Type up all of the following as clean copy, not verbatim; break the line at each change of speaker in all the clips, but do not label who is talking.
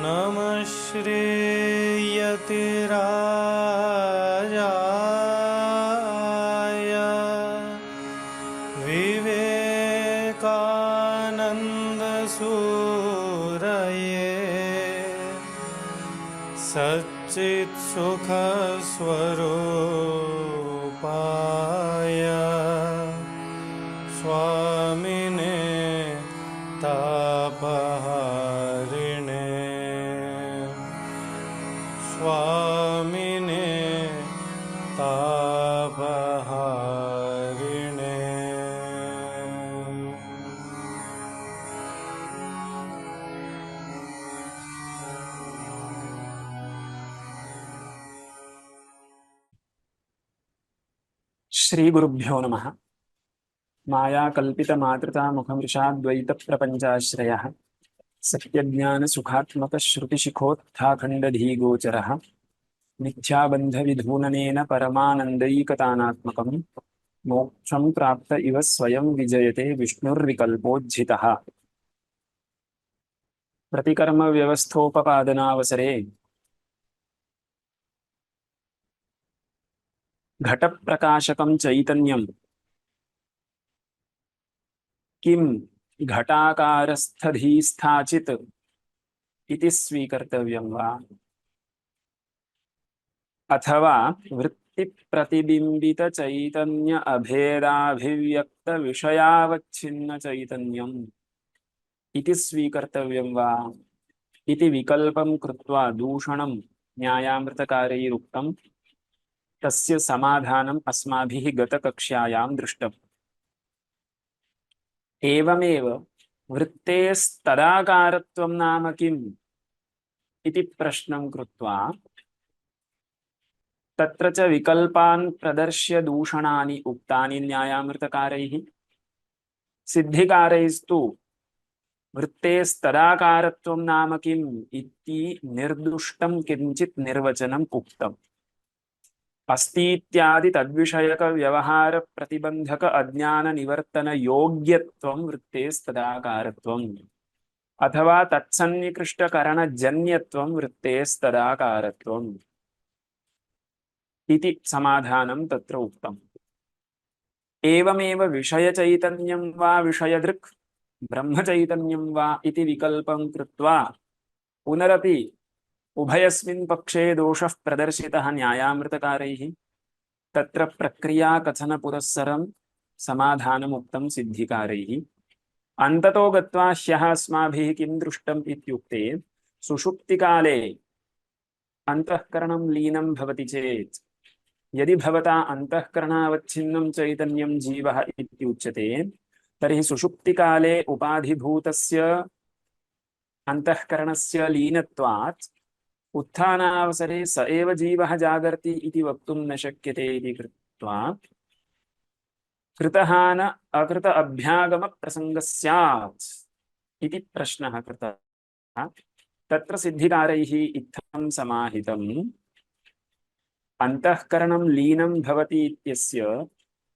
नमः श्रीयतिराजाय विवेकानन्दसूरये सच्चित्सुखस्वरूपाय स्वामिने तापहारिणे स्वामिने तापहारिणे।
श्री गुरुभ्यो नमः। माया कल्पित मातृता मुखमृषाद्वैत प्रपंचाश्रयः सत्यज्ञान सुखात्मक श्रुतिशिखोत्थाखण्डधीगोचरः मिथ्याबन्ध विधूननेन परमानन्दैकतानात्मकं मोक्षं प्राप्त इव स्वयं विजयते विष्णुर्विकल्पोज्झितः। प्रतिकर्म व्यवस्थोपपादनावसरे घट प्रकाशकं चैतन्यं किं घटाकारस्थधीस्थाचित् इति स्वीकर्तव्यं वा, अथवा वृत्ति प्रतिबिंबित चैतन्य अभेदाभिव्यक्त विषयावच्छिन्न चैतन्यम् इति स्वीकर्तव्यं वा इति विकल्पं कृत्वा दूषणं न्यायामृतकारैरुक्तं। तस्य समाधानम् अस्माभिः गतकक्ष्यायां दृष्टम्। एवमेव वृत्तेस्तदाकारत्वं नाम किम् इति प्रश्नं कृत्वा तत्र च विकल्पान् प्रदर्श्य दूषणानि उक्तानि न्यायामृतकारैः। सिद्धिकारैस्तु वृत्तेस्तदाकारत्वं नाम किम् इति निर्दुष्टं किञ्चित् निर्वचनम् उक्तम्। अस्तीत्यादि तद्विषयक व्यवहार प्रतिबंधक अज्ञान निवर्तन योग्यत्वं वृत्तेस्तदाकारत्वम् अथवा तत्सन्निकृष्ट करण जन्यत्वं वृत्तेस्तदाकारत्वम् इति समाधानं तत्र उक्तम्। एवमेव विषय चैतन्यं वा विषयदृक् ब्रह्म चैतन्यं वा इति विकल्पं कृत्वा पुनरपि उभयस्मिन् पक्षे दोषः प्रदर्शितः न्यायामृतकारैः। तत्र प्रक्रिया कथन पुरस्सरं समाधानमुक्तं सिद्धिकारैः। अन्ततो गत्वा ह्यः अस्माभिः किं दृष्टम् इत्युक्ते सुषुप्तिकाले अन्तःकरणं लीनं भवति चेत् यदि भवता अन्तःकरणावच्छिन्नं चैतन्यं जीवः इत्युच्यते तर्हि सुषुप्तिकाले उपाधिभूतस्य अन्तःकरणस्य लीनत्वात् उत्थानावसरे स एव जीवः जागर्ति इति वक्तुं न शक्यते इति कृत्वा कृतः न अकृत अभ्यागम प्रसंगः स्यात् इति प्रश्नः कृतः। तत्र सिद्धिकारैः इत्थं समाहितम्। अन्तःकरणं लीनं भवति इत्यस्य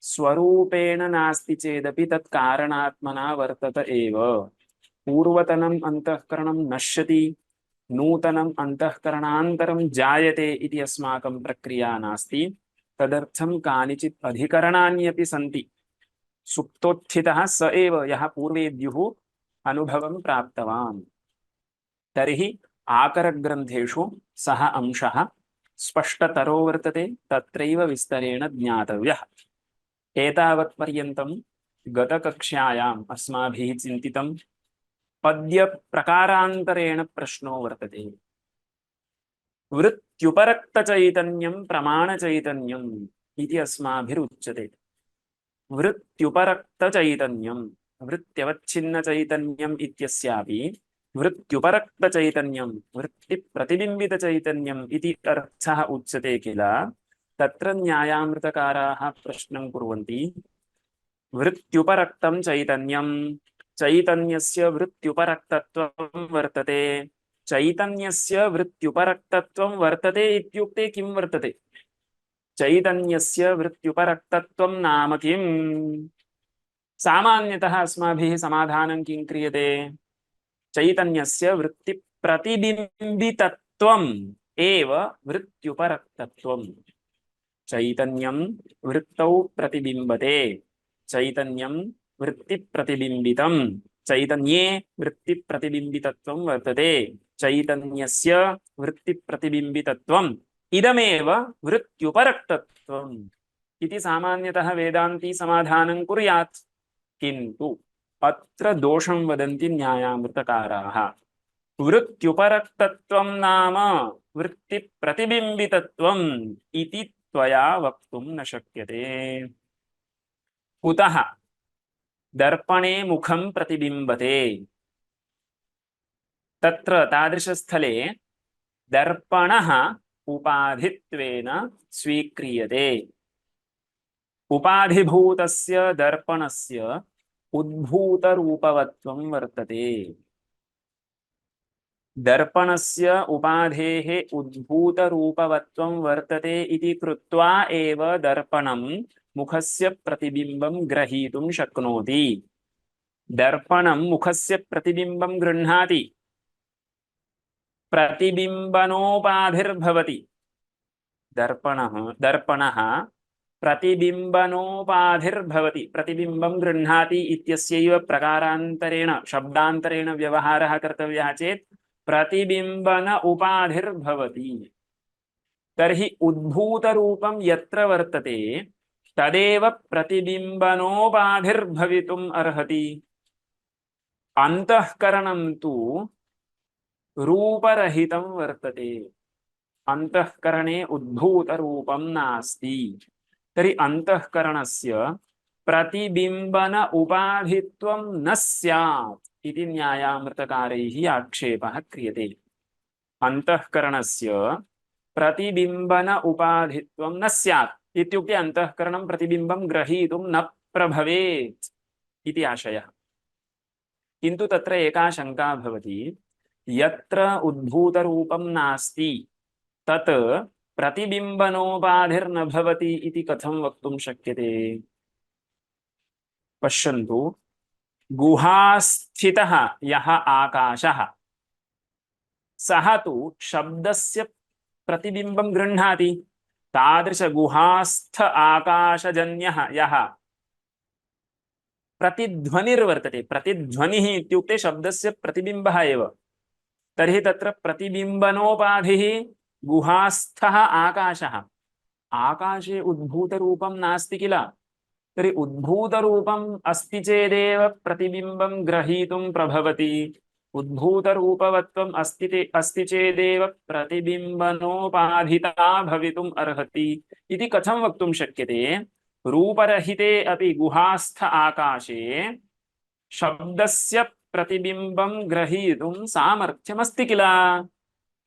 स्वरूपेण नास्ति चेदपि तत् कारणात्मना वर्तत एव। पूर्वतनम् अन्तःकरणं नश्यति, नूतनम् अन्तःकरणान्तरं जायते इति अस्माकं प्रक्रिया नास्ति। तदर्थं कानिचित् अधिकरणान्यपि सन्ति। सुप्तोत्थितः स एव यः पूर्वेद्युः अनुभवं प्राप्तवान्। तर्हि आकरग्रन्थेषु सः अंशः स्पष्टतरो वर्तते, तत्रैव विस्तरेण ज्ञातव्यः। एतावत्पर्यन्तं गतकक्ष्यायाम् अस्माभिः चिन्तितं पद्य प्रकारान्तरेण प्रश्नो वर्तते। वृत्त्युपरक्त चैतन्यं प्रमाण चैतन्यम् इति अस्माभिरुच्यते। वृत्त्युपरक्त चैतन्यं वृत्त्यवच्छिन्न चैतन्यम् इत्यस्यापि वृत्त्युपरक्त चैतन्यं वृत्ति प्रतिबिंबित चैतन्यम् इति अर्थः उच्यते किल। तत्र न्यायामृतकाराः प्रश्नं कुर्वन्ति। वृत्त्युपरक्तं चैतन्यं चैतन्यस्य वृत्त्युपरक्तत्वं वर्तते। चैतन्यस्य वृत्त्युपरक्तत्वं वर्तते इत्युक्ते किं वर्तते? चैतन्यस्य वृत्त्युपरक्तत्वं नाम किम्? सामान्यतः अस्माभिः समाधानं किं क्रियते? चैतन्यस्य वृत्तिप्रतिबिम्बितत्वम् एव वृत्त्युपरक्तत्वम्। चैतन्यं वृत्तौ प्रतिबिम्बते, चैतन्यं वृत्तिप्रतिबिम्बितं, चैतन्ये वृत्तिप्रतिबिम्बितत्वं वर्तते, चैतन्यस्य वृत्तिप्रतिबिम्बितत्वम् इदमेव वृत्त्युपरक्तत्वम् इति सामान्यतः वेदान्ती समाधानं कुर्यात्। किन्तु अत्र दोषं वदन्ति न्यायामृतकाराः। वृत्त्युपरक्तत्वं नाम वृत्तिप्रतिबिम्बितत्वम् इति त्वया वक्तुं न शक्यते। कुतः? दर्पणे मुखं प्रतिबिम्बते, तत्र तादृशस्थले दर्पणः उपाधित्वेन स्वीक्रियते। उपाधिभूतस्य दर्पणस्य उद्भूतरूपवत्वं वर्तते। दर्पणस्य उपाधेः उद्भूतरूपवत्वं वर्तते इति कृत्वा एव दर्पणं मुखस्य प्रतिबिम्बं ग्रहीतुं शक्नोति। दर्पणं मुखस्य प्रतिबिम्बं गृह्णाति, प्रतिबिम्बनोपाधिर्भवति। दर्पणः प्रतिबिम्बनोपाधिर्भवति, प्रतिबिम्बं गृह्णाति इत्यस्यैव प्रकारान्तरेण शब्दान्तरेण व्यवहारः कर्तव्यः चेत् प्रतिबिम्बन उपाधिर्भवति। तर्हि उद्भूतरूपं यत्र वर्तते तदेव प्रतिबिम्बनोपाधिर्भवितुम् अर्हति। अन्तःकरणं तु रूपरहितं वर्तते, अन्तःकरणे उद्भूतरूपं नास्ति। तर्हि अन्तःकरणस्य प्रतिबिम्बन उपाधित्वं न स्यात् इति न्यायामृतकारैः आक्षेपः क्रियते। अन्तःकरणस्य प्रतिबिम्बन उपाधित्वं न स्यात् इत्युक्ते अन्तःकरणं प्रतिबिम्बं ग्रहीतुं न प्रभवेत् इति आशयः। किन्तु तत्र एका शङ्का भवति, यत्र उद्भूतरूपं नास्ति तत् प्रतिबिम्बनोपाधिर्न भवति इति कथं वक्तुं शक्यते? पश्यन्तु, गुहास्थितः यः आकाशः सः तु शब्दस्य प्रतिबिम्बं गृह्णाति। तादृश गुहास्थ आकाशजन्यः यः प्रतिध्वनिर्वर्तते, प्रतिध्वनिः इत्युक्ते शब्दस्य प्रतिबिम्बः एव। तर्हि तत्र प्रतिबिम्बनोपाधिः गुहास्थः आकाशः। आकाशे उद्भूतरूपं नास्ति किल? तर्हि उद्भूतरूपम् अस्ति चेदेव प्रतिबिम्बं ग्रहीतुं प्रभवति। उद्भूतरूपवत्वम् अस्ति चेदेव प्रतिबिम्बनोपाधिता भवितुम् अर्हति इति कथं वक्तुं शक्यते? रूपरहिते अपि गुहास्थ आकाशे शब्दस्य प्रतिबिम्बं ग्रहीतुं सामर्थ्यमस्ति किल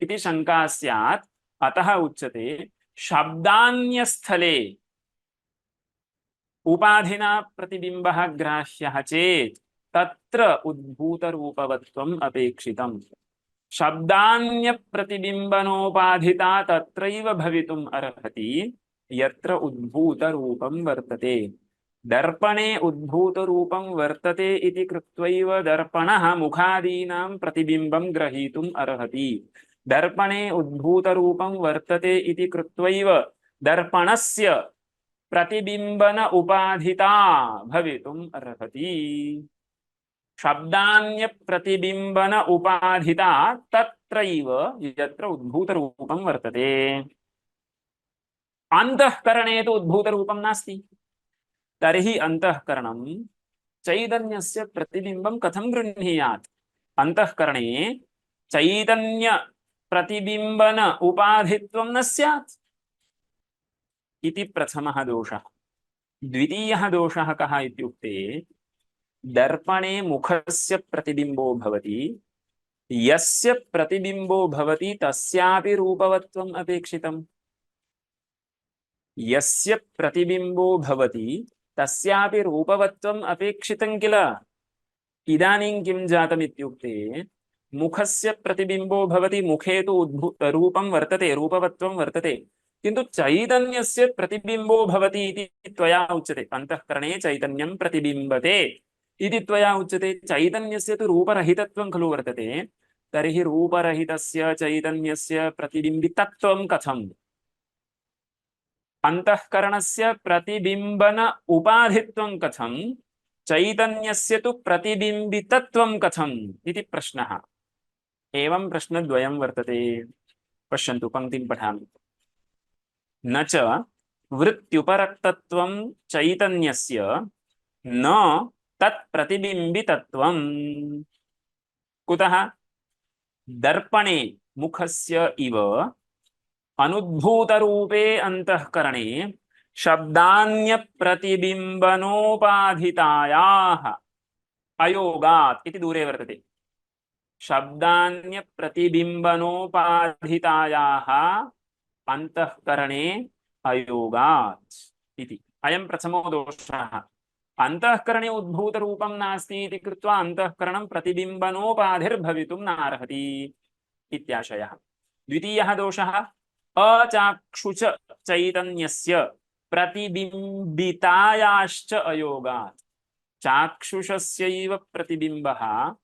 इति शङ्का स्यात्। अतः उच्यते शब्दान्यस्थले उपाधिना प्रतिबिम्बः ग्राह्यः चेत् तत्र उद्भूतरूपवत्वम् अपेक्षितम्। शब्दान्यप्रतिबिम्बनोपाधिता तत्रैव भवितुम् अर्हति यत्र उद्भूतरूपं वर्तते। दर्पणे उद्भूतरूपं वर्तते इति कृत्वैव दर्पणः मुखादीनां प्रतिबिम्बं ग्रहीतुम् अर्हति। दर्पणे उद्भूतरूपं वर्तते इति कृत्वैव दर्पणस्य प्रतिबिम्बन उपाधिता भवितुम् अर्हति। शब्दान्य प्रतिबिम्बन उपाधिता तत्रैव यत्र उद्भूतरूपं वर्तते। अन्तःकरणे तु उद्भूतरूपं नास्ति। तर्हि अन्तःकरणं चैतन्यस्य प्रतिबिम्बं कथं गृह्णीयात्? अन्तःकरणे चैतन्य प्रतिबिम्बन उपाधित्वं न स्यात् इति प्रथमः दोषः। द्वितीयः दोषः कः इत्युक्ते, दर्पणे मुखस्य प्रतिबिम्बो भवति, यस्य प्रतिबिम्बो भवति तस्यापि रूपवत्वम् अपेक्षितम्। यस्य प्रतिबिम्बो भवति तस्यापि रूपवत्वम् अपेक्षितं किल? इदानीं किं जातम् इत्युक्ते, मुखस्य प्रतिबिम्बो भवति, मुखे तु रूपं वर्तते, रूपवत्वं वर्तते, किन्तु चैतन्यस्य प्रतिबिम्बो भवति इति त्वया उच्यते। अन्तःकरणे चैतन्यं प्रतिबिम्बते इति त्वया उच्यते। चैतन्यस्य तु रूपरहितत्वं खलु वर्तते। तर्हि रूपरहितस्य चैतन्यस्य प्रतिबिम्बितत्वं कथम्? अन्तःकरणस्य प्रतिबिम्बन उपाधित्वं कथं? चैतन्यस्य तु प्रतिबिम्बितत्वं कथम् इति प्रश्नः। एवं प्रश्नद्वयं वर्तते। पश्यन्तु, पंक्तिं पठामि। न च वृत्त्युपरक्तत्वं चैतन्यस्य न तत्प्रतिबिम्बितत्वम्। कुतः? दर्पणे मुखस्य इव अनुद्भूतरूपे अन्तःकरणे शब्दान्यप्रतिबिम्बनोपाधितायाः अयोगात् इति दूरे वर्तते। शब्दान्यप्रतिबिम्बनोपाधितायाः अन्तःकरणे अयोगात् इति अयं प्रथमो दोषः। अन्तःकरणे उद्भूतरूपं नास्ति इति कृत्वा अन्तःकरणं प्रतिबिम्बनोपाधिर्भवितुं नार्हति इत्याशयः। द्वितीयः दोषः अचाक्षुष चैतन्यस्य प्रतिबिम्बितायाश्च अयोगात्। चाक्षुषस्यैव प्रतिबिम्बः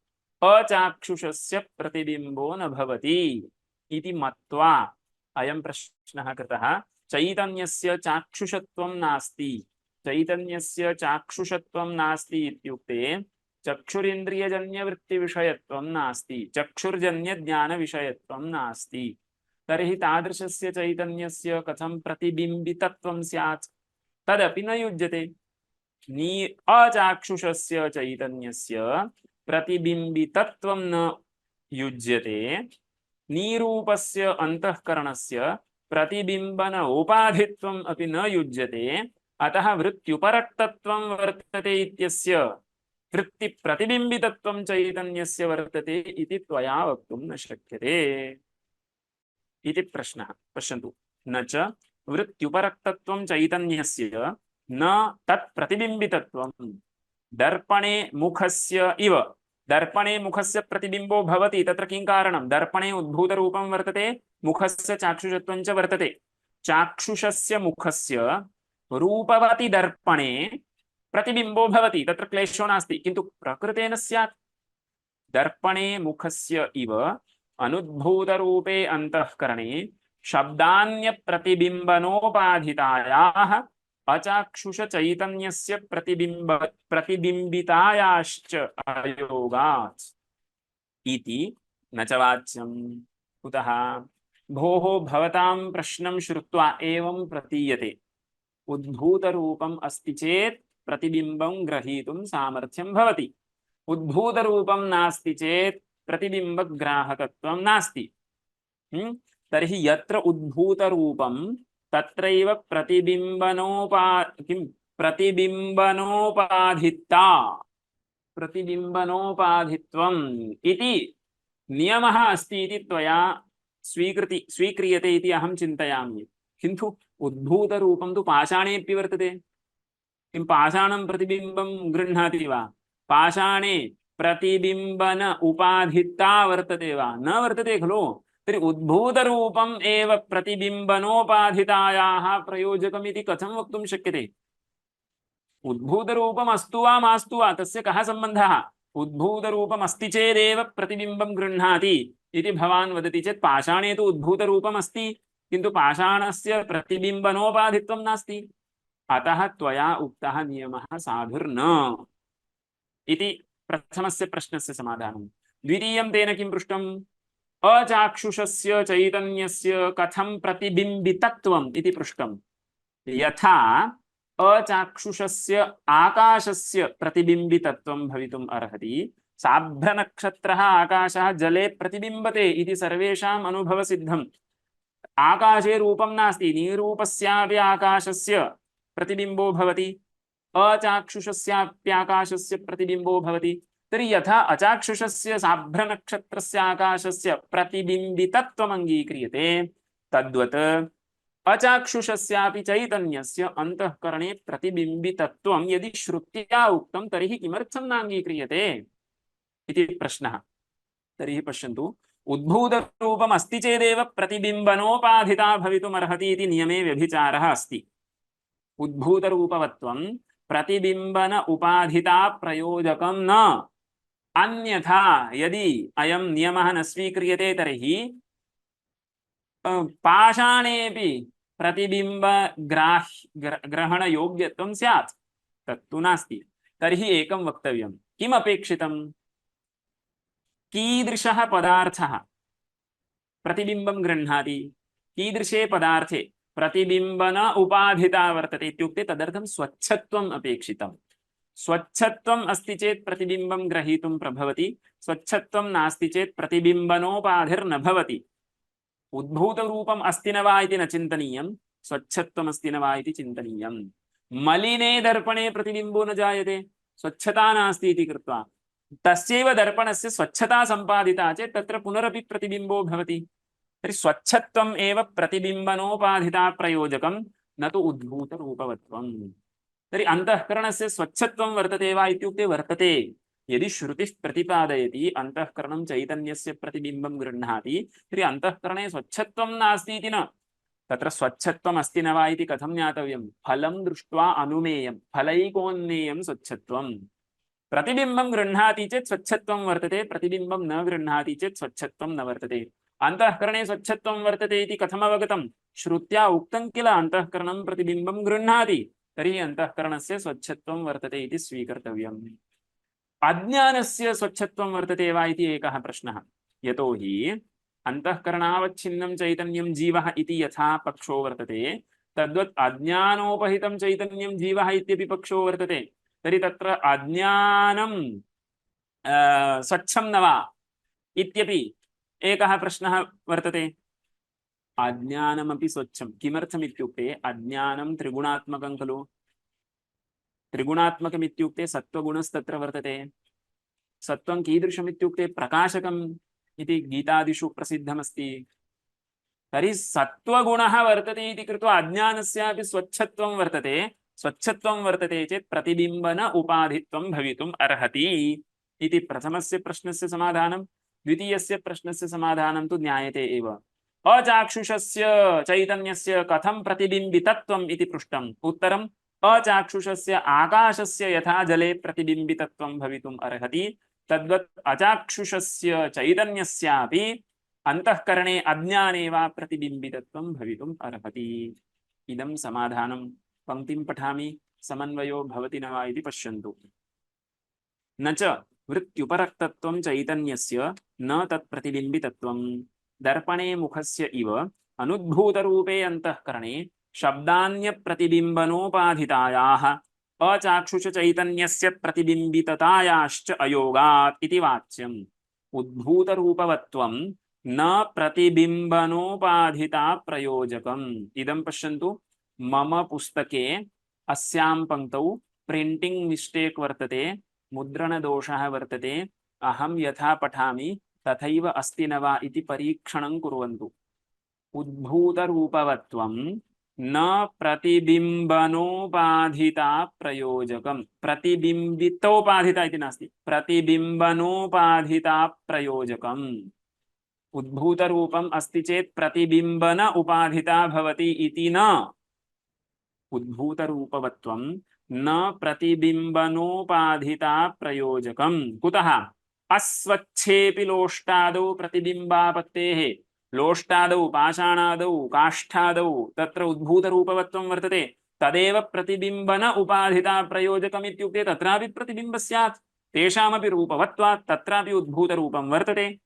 अचाक्षुषस्य प्रतिबिम्बो न भवति इति मत्वा अयं प्रश्नः कृतः। चैतन्यस्य चाक्षुषत्वं नास्ति। चैतन्यस्य चाक्षुषत्वं नास्ति इत्युक्ते चक्षुरिन्द्रियजन्यवृत्तिविषयत्वं नास्ति, चक्षुर्जन्यज्ञानविषयत्वं नास्ति। तर्हि तादृशस्य चैतन्यस्य कथं प्रतिबिम्बितत्वं स्यात्? तदपि न युज्यते। अचाक्षुषस्य चैतन्यस्य प्रतिबिम्बितत्वं न युज्यते। नीरूपस्य अन्तःकरणस्य प्रतिबिम्बन उपाधित्वम् अपि न युज्यते। अतः वृत्त्युपरक्तत्वं वर्तते इत्यस्य वृत्तिप्रतिबिम्बितत्वं चैतन्यस्य वर्तते इति त्वया वक्तुं न शक्यते इति प्रश्नः। पश्यन्तु, न च वृत्त्युपरक्तत्वं चैतन्यस्य न तत्प्रतिबिम्बितत्वं। दर्पणे मुखस्य इव। दर्पणे मुखस्य प्रतिबिम्बो भवति, तत्र किं कारणं? दर्पणे उद्भूतरूपं वर्तते, मुखस्य चाक्षुषत्वं च वर्तते। चाक्षुषस्य मुखस्य रूपवति दर्पणे प्रतिबिम्बो भवति, तत्र क्लेशो नास्ति, किन्तु प्रकृतेन स्यात्। दर्पणे मुखस्य इव अनुद्भूतरूपे अन्तःकरणे शब्दान्यप्रतिबिम्बनोपाधितायाः अचाक्षुष चैतन्यस्य प्रतिबिम्बितायाश्च अयोगात् इति न च वाच्यम्। कुतः? भोः, भवतां प्रश्नं श्रुत्वा एवं प्रतीयते। उद्भूतरूपम् अस्ति चेत् प्रतिबिम्बं ग्रहीतुं सामर्थ्यं भवति। उद्भूतरूपं नास्ति चेत् प्रतिबिम्बग्राहकत्वं नास्ति। तर्हि यत्र उद्भूतरूपं तत्रैव प्रतिबिम्बनोपाधित्वम् इति नियमः अस्ति इति त्वया स्वीक्रियते इति अहं चिन्तयामि। किन्तु उद्भूतरूपं तु पाषाणेऽपि वर्तते। किं पाषाणं प्रतिबिम्बं गृह्णाति वा? पाषाणे प्रतिबिम्बन उपाधिता वर्तते वा? न वर्तते खलु। तर्हि उद्भूतरूपम् एव प्रतिबिम्बनोपाधितायाः प्रयोजकम् इति कथं वक्तुं शक्यते? उद्भूतरूपम् अस्तु वा मास्तु वा तस्य कः सम्बन्धः? उद्भूतरूपम् अस्ति चेदेव प्रतिबिम्बं गृह्णाति इति भवान् वदति चेत् पाषाणे तु उद्भूतरूपम् अस्ति, किन्तु पाषाणस्य प्रतिबिम्बनोपाधित्वं नास्ति। अतः त्वया उक्तः नियमः साधुर्न इति प्रथमस्य प्रश्नस्य समाधानं। द्वितीयं तेन किं पृष्टम्? अचाक्षुषस्य चैतन्यस्य कथं प्रतिबिम्बितत्वम् इति पृष्टम्। यथा अचाक्षुषस्य आकाशस्य प्रतिबिम्बितत्वं भवितुम् अर्हति। साभ्रनक्षत्रः आकाशः जले प्रतिबिम्बते इति सर्वेषाम् अनुभवसिद्धम्। आकाशे रूपं नास्ति, नीरूपस्यापि आकाशस्य प्रतिबिम्बो भवति, अचाक्षुषस्याप्याकाशस्य प्रतिबिम्बो भवति। तर्हि यथा अचाक्षुषस्य साभ्रनक्षत्रस्य आकाशस्य प्रतिबिम्बितत्वम् अङ्गीक्रियते, तद्वत् अचाक्षुषस्यापि चैतन्यस्य अन्तःकरणे प्रतिबिम्बितत्वं यदि श्रुत्या उक्तं तर्हि किमर्थं नाङ्गीक्रियते इति प्रश्नः। तर्हि पश्यन्तु, उद्भूतरूपम् अस्ति चेदेव प्रतिबिम्बनोपाधिता भवितुमर्हति इति नियमे व्यभिचारः अस्ति। उद्भूतरूपवत्वं प्रतिबिम्बन उपाधिता प्रयोजकं न, अन्यथा यदि अयं नियमः न स्वीक्रियते तर्हि पाषाणेऽपि प्रतिबिम्ब ग्रहण योग्यत्वं स्यात्, तत्तु नास्ति। तर्हि एकं वक्तव्यं, किम् अपेक्षितं, कीदृशः पदार्थः प्रतिबिम्बं गृह्णाति, कीदृशे पदार्थे प्रतिबिम्बन उपाधिता वर्तते इत्युक्ते तदर्थं स्वच्छत्वम् अपेक्षितं। स्वच्छत्वम् अस्ति चेत् प्रतिबिम्बं ग्रहीतुं प्रभवति, स्वच्छत्वं नास्ति चेत् प्रतिबिम्बनोपाधिर्न भवति। उद्भूतरूपम् अस्ति न वा इति न चिन्तनीयं, स्वच्छत्वम् अस्ति न वा इति चिन्तनीयं। मलिने दर्पणे प्रतिबिम्बो न जायते, स्वच्छता नास्ति इति कृत्वा तस्यैव दर्पणस्य स्वच्छता सम्पादिता चेत् तत्र पुनरपि प्रतिबिम्बो भवति। तर्हि स्वच्छत्वम् एव प्रतिबिम्बनोपाधिता प्रयोजकं, न तु उद्भूतरूपवत्वम्। तर्हि अन्तःकरणस्य स्वच्छत्वं वर्तते वा इत्युक्ते वर्तते। यदि श्रुतिः प्रतिपादयति अन्तःकरणं चैतन्यस्य प्रतिबिम्बं गृह्णाति, तर्हि अन्तःकरणे स्वच्छत्वं नास्ति इति न। तत्र स्वच्छत्वम् अस्ति न वा इति कथं ज्ञातव्यं, फलं दृष्ट्वा अनुमेयं, फलैकोन्नेयं स्वच्छत्वं। प्रतिबिम्बं गृह्णाति चेत् स्वच्छत्वं वर्तते, प्रतिबिम्बं न गृह्णाति चेत् स्वच्छत्वं न वर्तते। अन्तःकरणे स्वच्छत्वं वर्तते इति कथम् अवगतं, श्रुत्या उक्तं किल अन्तःकरणं प्रतिबिम्बं गृह्णाति, तर्हि अन्तःकरणस्य स्वच्छत्वं वर्तते इति स्वीकर्तव्यम्। अज्ञानस्य स्वच्छत्वं वर्तते वा इति एकः प्रश्नः। यतोहि अन्तःकरणावच्छिन्नं चैतन्यं जीवः इति यथा पक्षो वर्तते, तद्वत् अज्ञानोपहितं चैतन्यं जीवः इत्यपि पक्षो वर्तते। तर्हि तत्र अज्ञानं स्वच्छं न वा इत्यपि एकः प्रश्नः वर्तते। अज्ञानमपि स्वच्छं, किमर्थम् इत्युक्ते अज्ञानं त्रिगुणात्मकं खलु। त्रिगुणात्मकम् इत्युक्ते सत्त्वगुणस्तत्र वर्तते। सत्त्वं कीदृशम् इत्युक्ते प्रकाशकम् इति गीतादिषु प्रसिद्धमस्ति। तर्हि सत्त्वगुणः वर्तते इति कृत्वा अज्ञानस्यापि स्वच्छत्वं वर्तते। स्वच्छत्वं वर्तते चेत् प्रतिबिम्बन उपाधित्वं भवितुम् अर्हति इति प्रथमस्य प्रश्नस्य समाधानं। द्वितीयस्य प्रश्नस्य समाधानं तु ज्ञायते एव। अचाक्षुषस्य चैतन्यस्य कथं प्रतिबिम्बितत्वम् इति पृष्टम्। उत्तरम्, अचाक्षुषस्य आकाशस्य यथा जले प्रतिबिम्बितत्वं भवितुम् अर्हति, तद्वत् अचाक्षुषस्य चैतन्यस्यापि अन्तःकरणे अज्ञाने वा प्रतिबिम्बितत्वं भवितुम् अर्हति। इदं समाधानं। पंक्तिं पठामि, समन्वयो भवति न वा इति पश्यन्तु। न च वृत्त्युपरक्तत्वं चैतन्यस्य न तत्प्रतिबिम्बितत्वं, दर्पणे मुखस्य इव अनुद्भूतरूपे अन्तःकरणे शब्दान्यप्रतिबिम्बनोपाधितायाः अचाक्षुषचैतन्यस्य प्रतिबिम्बिततायाश्च अयोगात् इति वाच्यम्। उद्भूतरूपवत्वं न प्रतिबिम्बनोपाधिता प्रयोजकम्। इदं पश्यन्तु, मम पुस्तके अस्यां पंक्तौ प्रिंटिंग मिस्टेक वर्तते, मुद्रणदोषः वर्तते। अहं यथा पठामि तथैव अस्ति न वा इति परीक्षणं कुर्वन्तु। उद्भूतरूपवत्वं न प्रतिबिम्बनोपाधिता प्रयोजकं, प्रतिबिम्बितोपाधिता इति नास्ति, प्रतिबिम्बनोपाधिता प्रयोजकम्। उद्भूतरूपम् अस्ति चेत् प्रतिबिम्बन उपाधिता भवति इति न। उद्भूतरूपवत्वं न प्रतिबिम्बनोपाधिता प्रयोजकम्। कुतः? अस्वच्छेपि लोष्टादौ प्रतिबिम्बापत्तेः। लोष्टादौ, पाषाणादौ, काष्ठादौ तत्र उद्भूतरूपवत्वं वर्तते, तदेव प्रतिबिम्बन उपाधिता प्रयोजकम् इत्युक्ते तत्रापि प्रतिबिम्ब स्यात्। तेषामपि रूपवत्वात् तत्रापि उद्भूतरूपं वर्तते,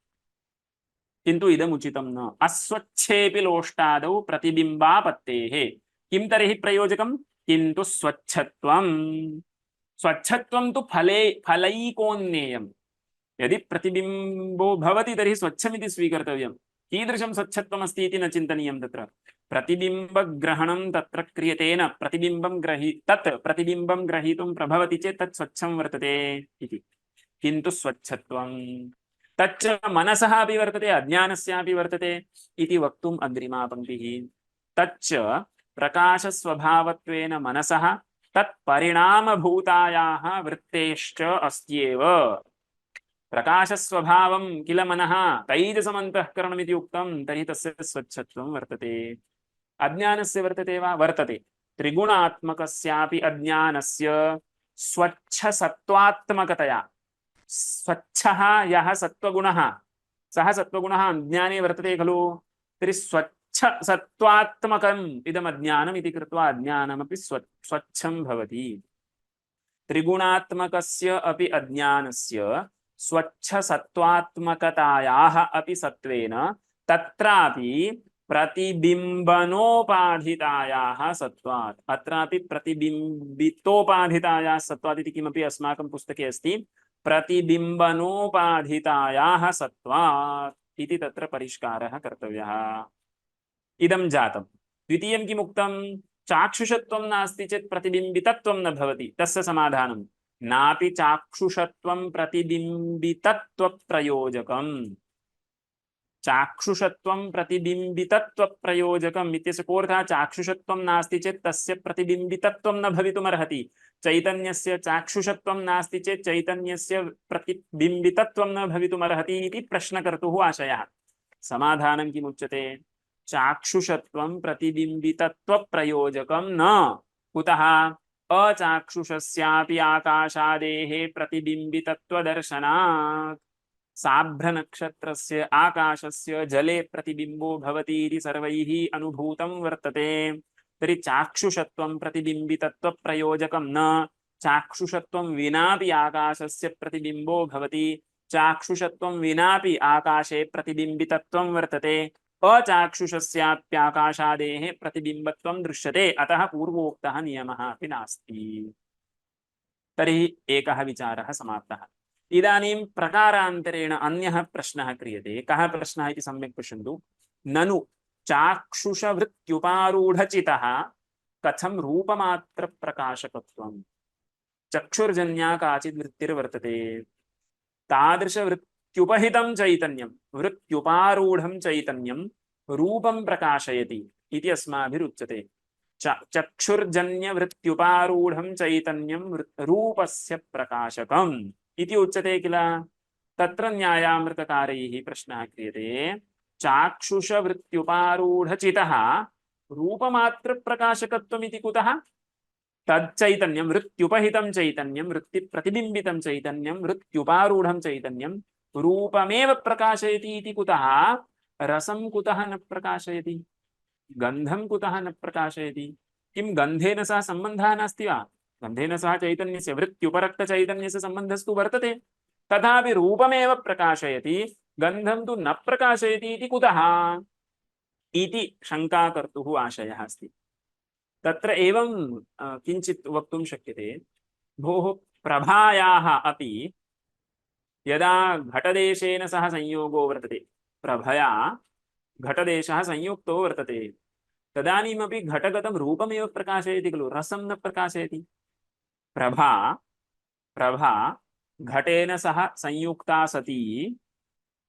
किन्तु इदमुचितं न। अस्वच्छेपि लोष्टादौ प्रतिबिम्बापत्तेः। किं तर्हि प्रयोजकं? किन्तु स्वच्छत्वं। स्वच्छत्वं तु फलैकोन्नेयं। यदि प्रतिबिम्बो भवति तर्हि स्वच्छमिति स्वीकर्तव्यं। कीदृशं स्वच्छत्वम् अस्ति इति न चिन्तनीयं। तत्र प्रतिबिम्बग्रहणं तत्र क्रियतेन प्रतिबिम्बं ग्रहीतुं प्रभवति चेत् तत् स्वच्छं वर्तते इति। किन्तु स्वच्छत्वं तच्च मनसः अपि वर्तते, अज्ञानस्यापि वर्तते इति वक्तुम् अग्रिमा पंक्तिः। तच्च प्रकाशस्वभावत्वेन मनसः तत्परिणामभूतायाः वृत्तेश्च अस्त्येव। प्रकाशस्वभावं किल मनः तैजसमन्तःकरणमिति उक्तं तर्हि तस्य स्वच्छत्वं वर्तते। अज्ञानस्य वर्तते वा? वर्तते। त्रिगुणात्मकस्यापि अज्ञानस्य स्वच्छसत्त्वात्मकतया स्वच्छः यः सत्त्वगुणः सः सत्त्वगुणः अज्ञाने वर्तते खलु। तर्हि स्वच्छसत्त्वात्मकम् इदम् अज्ञानम् इति कृत्वा अज्ञानमपि स्वच्छं भवति। त्रिगुणात्मकस्य अपि अज्ञानस्य स्वच्छसत्त्वात्मकतायाः अपि सत्त्वेन तत्रापि प्रतिबिम्बनोपाधितायाः सत्त्वात्, अत्रापि प्रतिबिम्बितोपाधितायाः सत्त्वात् इति किमपि अस्माकं पुस्तके अस्ति। प्रतिबिम्बनोपाधितायाः सत्त्वात् इति तत्र परिष्कारः कर्तव्यः। इदं जातं। द्वितीयं किमुक्तं? चाक्षुषत्वं नास्ति चेत् प्रतिबिम्बितत्वं न भवति। तस्य समाधानं नापि चाक्षुषत्वं प्रतिबिम्बितत्वप्रयोजकम्। चाक्षुषत्वं प्रतिबिम्बितत्वप्रयोजकम् इत्यस्य कोऽर्थः? चाक्षुषत्वं नास्ति चेत् तस्य प्रतिबिम्बितत्वं न भवितुमर्हति। चैतन्यस्य चाक्षुषत्वं नास्ति चेत् चैतन्यस्य प्रतिबिम्बितत्वं न भवितुमर्हति इति प्रश्नकर्तुः आशयः। समाधानं किमुच्यते? चाक्षुषत्वं प्रतिबिम्बितत्वप्रयोजकं न। कुतः? अचाक्षुषस्यापि आकाशादेः प्रतिबिम्बितत्वदर्शनात्। साभ्रनक्षत्रस्य आकाशस्य जले प्रतिबिम्बो भवति इति सर्वैः अनुभूतं वर्तते। तर्हि चाक्षुषत्वं प्रतिबिम्बितत्वप्रयोजकं न। चाक्षुषत्वं विनापि आकाशस्य प्रतिबिम्बो भवति। चाक्षुषत्वं विनापि आकाशे प्रतिबिम्बितत्वं वर्तते। अचाक्षुषस्याप्याकाशादेः प्रतिबिम्बत्वं दृश्यते। अतः पूर्वोक्तः नियमः अपि नास्ति। तर्हि एकः विचारः समाप्तः। इदानीं प्रकारान्तरेण अन्यः प्रश्नः क्रियते। कः प्रश्नः इति सम्यक् पश्यन्तु। ननु चाक्षुषवृत्त्युपारूढचितः कथं रूपमात्रप्रकाशकत्वं? चक्षुर्जन्या काचित् वृत्तिर्वर्तते। तादृशवृत्त्युपहितं चैतन्यं, वृत्त्युपारूढं चैतन्यं रूपं प्रकाशयति इति अस्माभिरुच्यते। चक्षुर्जन्यवृत्त्युपारूढं चैतन्यं रूपस्य प्रकाशकम् इति उच्यते किल। तत्र न्यायामृतकारैः प्रश्नः क्रियते। चाक्षुषवृत्त्युपारूढचितः रूपमात्रप्रकाशकत्वम् इति कुतः? तच्चैतन्यं वृत्त्युपहितं चैतन्यं, वृत्तिप्रतिबिम्बितं चैतन्यं, वृत्त्युपारूढं चैतन्यं रूपमेव प्रकाशयति इति कुतः? रसं कुतः न प्रकाशयति? गन्धं कुतः न प्रकाशयति? किं गन्धेन सह सम्बन्धः नास्ति वा? गन्धेन सह चैतन्यस्य वृत्त्युपरक्तचैतन्यस्य सम्बन्धस्तु वर्तते। तथापि रूपमेव प्रकाशयति, गन्धं तु न प्रकाशयति इति कुतः इति शङ्का कर्तुः आशयः अस्ति। तत्र एवं किञ्चित् वक्तुं शक्यते। भोः, प्रभायाः अपि यदा घटदेशेन सह संयोगो वर्तते, प्रभया घटदेशः संयुक्तो वर्तते, तदानीमपि घटगतं रूपमेव प्रकाशयति खलु, रसं न प्रकाशयति। प्रभा घटेन सह संयुक्ता सती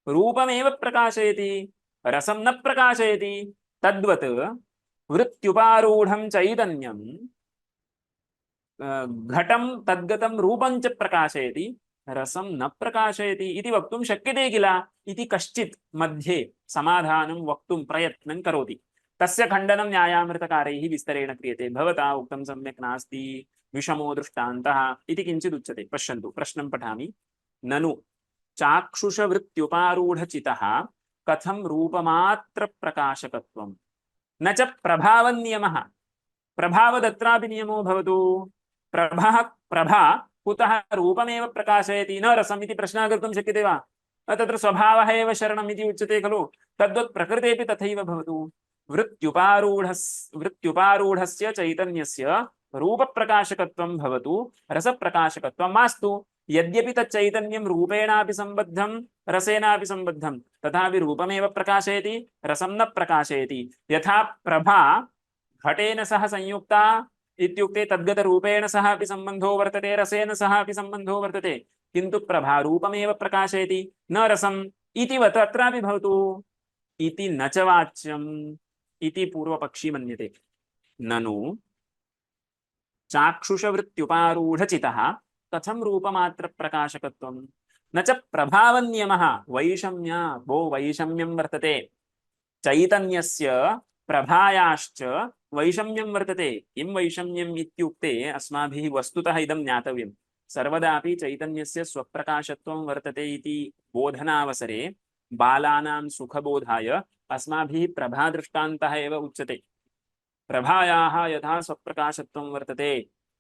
रूपमेव प्रकाशयति, रसं न प्रकाशयति। तद्वत् वृत्त्युपारूढं चैतन्यं घटं तद्गतं रूपं च प्रकाशयति, रसं न प्रकाशयति इति वक्तुं शक्यते किल इति कश्चित् मध्ये समाधानं वक्तुं प्रयत्नं करोति। तस्य खण्डनं न्यायामृतकारैः विस्तरेण क्रियते। भवता उक्तं सम्यक् नास्ति, विषमो दृष्टान्तः इति किञ्चित् उच्यते। पश्यन्तु, प्रश्नं पठामि। ननु चाक्षुषवृत्त्युपारूढचितः कथं रूपमात्रप्रकाशकत्वं न च प्रभावनियमः। प्रभावदत्रापि नियमो भवतु। प्रभा कुतः रूपमेव प्रकाशयति न रसम् इति प्रश्नः कर्तुं शक्यते वा? तत्र स्वभावः एव शरणम् इति उच्यते खलु। तद्वत् प्रकृतेपि तथैव भवतु। वृत्त्युपारूढस्य चैतन्यस्य रूपप्रकाशकत्वं भवतु, रसप्रकाशकत्वं मास्तु। यद्यपि तच्चैतन्यं रूपेणापि सम्बद्धं, रसेनापि सम्बद्धं, तथापि रूपमेव प्रकाशयति, रसं न प्रकाशयति। यथा प्रभा घटेन सह संयुक्ता इत्युक्ते तद्गतरूपेण सह अपि सम्बन्धो वर्तते, रसेन सह अपि सम्बन्धो वर्तते, किन्तु प्रभा रूपमेव प्रकाशयति न रसम् इतिवत् अत्रापि भवतु इति न च वाच्यम् इति पूर्वपक्षी मन्यते। ननु चाक्षुषवृत्त्युपारूढचितः कथं रूपमात्रप्रकाशकत्वं? न च प्रभावनियमः वैषम्या वो वैषम्यं वर्तते चैतन्यस्य प्रभायाश्च वैषम्यं वर्तते किं वैषम्यम् इत्युक्ते अस्माभिः वस्तुतः इदं ज्ञातव्यं सर्वदापि चैतन्यस्य स्वप्रकाशत्वं वर्तते इति बोधनावसरे बालानां सुखबोधाय अस्माभिः प्रभादृष्टान्तः एव उच्यते प्रभायाः यथा स्वप्रकाशत्वं वर्तते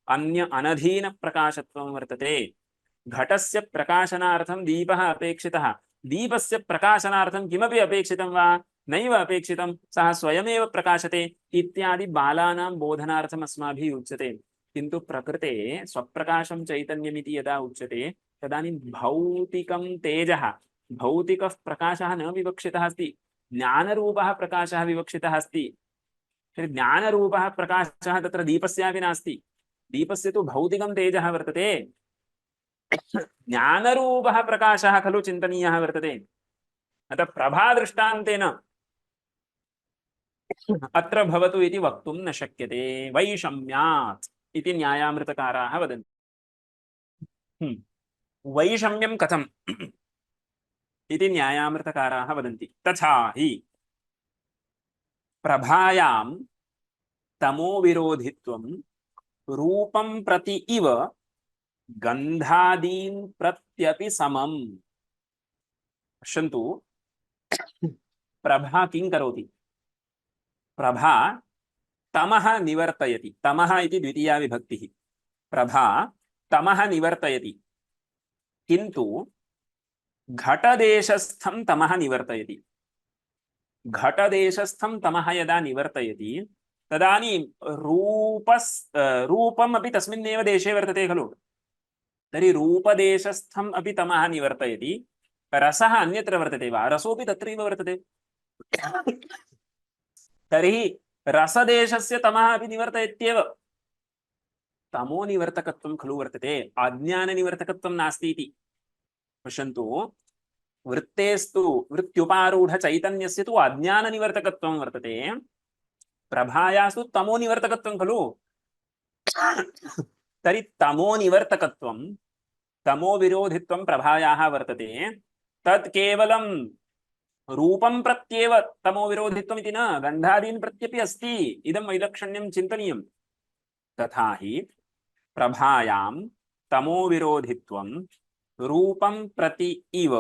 अन्य अनधीनप्रकाशत्वं वर्तते घटस्य प्रकाशनार्थं दीपः अपेक्षितः दीपस्य प्रकाशनार्थं किमपि अपेक्षितं वा नैव अपेक्षितं सः स्वयमेव प्रकाशते इत्यादि बालानां बोधनार्थम् अस्माभिः उच्यते किन्तु प्रकृते स्वप्रकाशं चैतन्यमिति यदा उच्यते तदानीं भौतिकं तेजः भौतिकः प्रकाशः न विवक्षितः अस्ति ज्ञानरूपः प्रकाशः विवक्षितः अस्ति ज्ञानरूपः प्रकाशः तत्र दीपस्यापि नास्ति दीपस्य तु भौतिकं तेजः वर्तते ज्ञानरूपः प्रकाशः खलु चिन्तनीयः वर्तते अतः प्रभादृष्टान्तेन अत्र भवतु इति वक्तुं न शक्यते वैषम्यात् इति न्यायामृतकाराः वदन्ति वैषम्यं कथम् इति न्यायामृतकाराः वदन्ति तथा हि प्रभायां तमो विरोधित्वं रूपं प्रति इव गन्धादीन् प्रत्यपि समम् पश्यन्तु प्रभा किं करोति प्रभा तमः निवर्तयति तमः इति द्वितीया विभक्तिः प्रभा तमः निवर्तयति किन्तु घटदेशस्थं तमः निवर्तयति घटदेशस्थं तमः यदा निवर्तयति तदानीं रूपम् अपि तस्मिन्नेव देशे वर्तते खलु तर्हि रूपदेशस्थम् अपि तमः निवर्तयति रसः अन्यत्र वर्तते वा रसोऽपि तत्रैव वर्तते तर्हि रसदेशस्य तमः अपि निवर्तयत्येव तमो निवर्तकत्वं खलु वर्तते अज्ञाननिवर्तकत्वं नास्ति इति पश्यन्तु वृत्तेस्तु वृत्त्युपारूढ चैतन्यस्य तु अज्ञाननिवर्तकत्वं वर्तते प्रभायास्तु तमो निवर्तकत्वं खलु तर्हि तमो निवर्तकत्वं तमो विरोधित्वं प्रभायाः वर्तते तत् केवलं रूपं प्रत्येव तमो विरोधित्वम् इति न गन्धादीन् प्रत्यपि अस्ति इदं वैलक्षण्यं चिन्तनीयं तथा हि प्रभायां तमो विरोधित्वं रूपं प्रति इव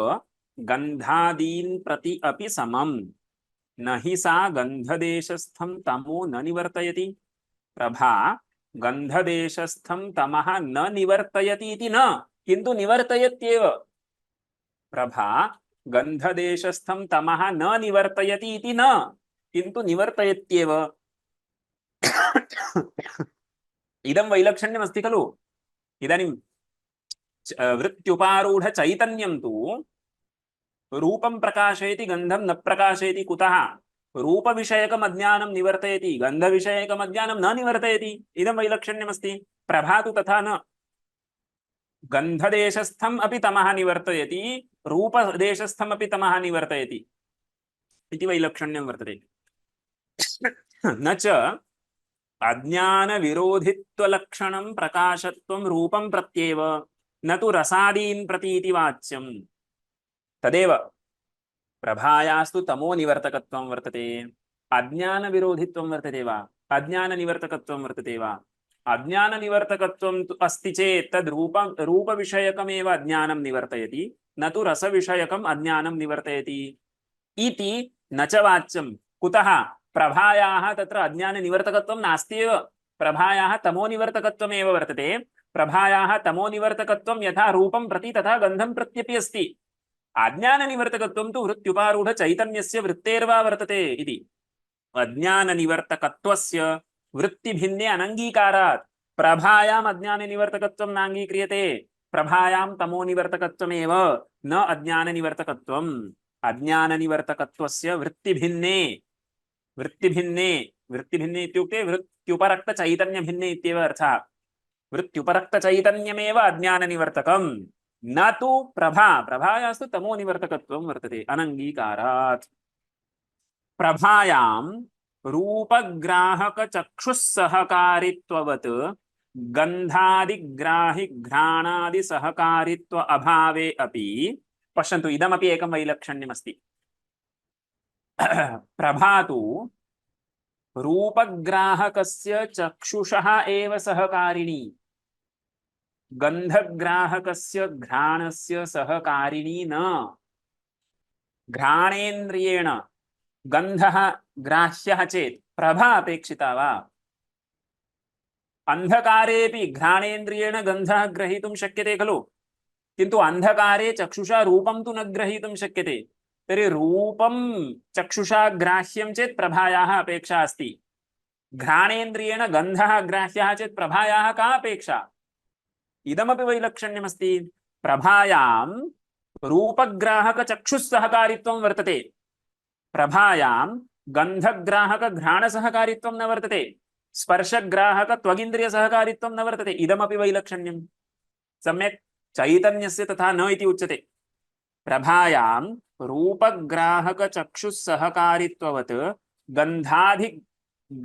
गन्धादीन् प्रति अपि समम् न हि सा गन्धदेशस्थं तमो न निवर्तयति प्रभा गन्धदेशस्थं तमः न निवर्तयति इति न किन्तु निवर्तयत्येव प्रभा गन्धदेशस्थं तमः न निवर्तयति इति न किन्तु निवर्तयत्येव इदं वैलक्षण्यमस्ति खलु इदानीं वृत्त्युपारूढ चैतन्यं तु रूपं प्रकाशयति गन्धं न प्रकाशयति कुतः रूपविषयकम् अज्ञानं निवर्तयति गन्धविषयकम् अज्ञानं न निवर्तयति इदं वैलक्षण्यमस्ति प्रभा तु तथा न गन्धदेशस्थम् अपि तमः निवर्तयति रूपदेशस्थम् अपि तमः निवर्तयति इति वैलक्षण्यं वर्तते न च अज्ञानविरोधित्वलक्षणं प्रकाशत्वं रूपं प्रत्येव न तु रसादीन् प्रति इति वाच्यम् तदेव प्रभायास्तु तमो निवर्तकत्वं वर्तते अज्ञानविरोधित्वं वर्तते वा अज्ञाननिवर्तकत्वं वर्तते वा अज्ञाननिवर्तकत्वं तु अस्ति चेत् तद् रूपविषयकमेव अज्ञानं निवर्तयति न तु रसविषयकम् अज्ञानं निवर्तयति इति न च वाच्यं कुतः प्रभायाः तत्र अज्ञाननिवर्तकत्वं नास्ति एव प्रभायाः तमोनिवर्तकत्वमेव वर्तते प्रभायाः तमोनिवर्तकत्वं यथा रूपं प्रति तथा गन्धं प्रत्यपि अस्ति अज्ञाननिवर्तकत्वं तु वृत्त्युपारूढ चैतन्यस्य वृत्तेर्वा वर्तते इति अज्ञाननिवर्तकत्वस्य वृत्तिभिन्ने अनङ्गीकारात् प्रभायाम् अज्ञाननिवर्तकत्वं नाङ्गीक्रियते प्रभायां तमोनिवर्तकत्वमेव न अज्ञाननिवर्तकत्वम् अज्ञाननिवर्तकत्वस्य वृत्तिभिन्ने इत्युक्ते वृत्त्युपरक्तचैतन्यभिन्ने इत्येव अर्थः वृत्त्युपरक्तचैतन्यमेव अज्ञाननिवर्तकम् न तु प्रभायास्तु तमोनिवर्तकत्वं वर्तते अनङ्गीकारात् प्रभायां रूपग्राहकचक्षुस्सहकारित्ववत् गन्धादिग्राहि घ्राणादि सहकारित्व अभावे अपि पश्यन्तु इदमपि एकं वैलक्षण्यमस्ति प्रभातु रूपग्राहकस्य चक्षुषः एव सहकारिणी गन्धग्राहकस्य घ्राणस्य सहकारिणी न घ्राणेन्द्रियेण गन्धः ग्राह्यः चेत् प्रभा अपेक्षिता वा अंधकारेपि घ्राणेन्द्रियेण गन्धः ग्रहीतुं शक्यते खलु किन्तु अंधकारे चक्षुषा रूपं तु न ग्रहीतुं शक्यते तर्हि रूपं चक्षुषा ग्राह्यं चेत् प्रभायाः अपेक्षा अस्ति घ्राणेन्द्रियेण गन्धः ग्राह्यः चेत् प्रभायाः का अपेक्षा इदमपि वैलक्षण्यमस्ति प्रभायां रूपग्राहक चक्षुस्सहकारित्वं वर्तते प्रभायां गन्धग्राहक घ्राणसहकारित्वं न वर्तते स्पर्शग्राहक त्वगिन्द्रिय सहकारित्वं न वर्तते इदमपि वैलक्षण्यं सम्यक् चैतन्यस्य तथा न इति उच्यते प्रभायां रूपग्राहक चक्षुस्सहकारित्ववत्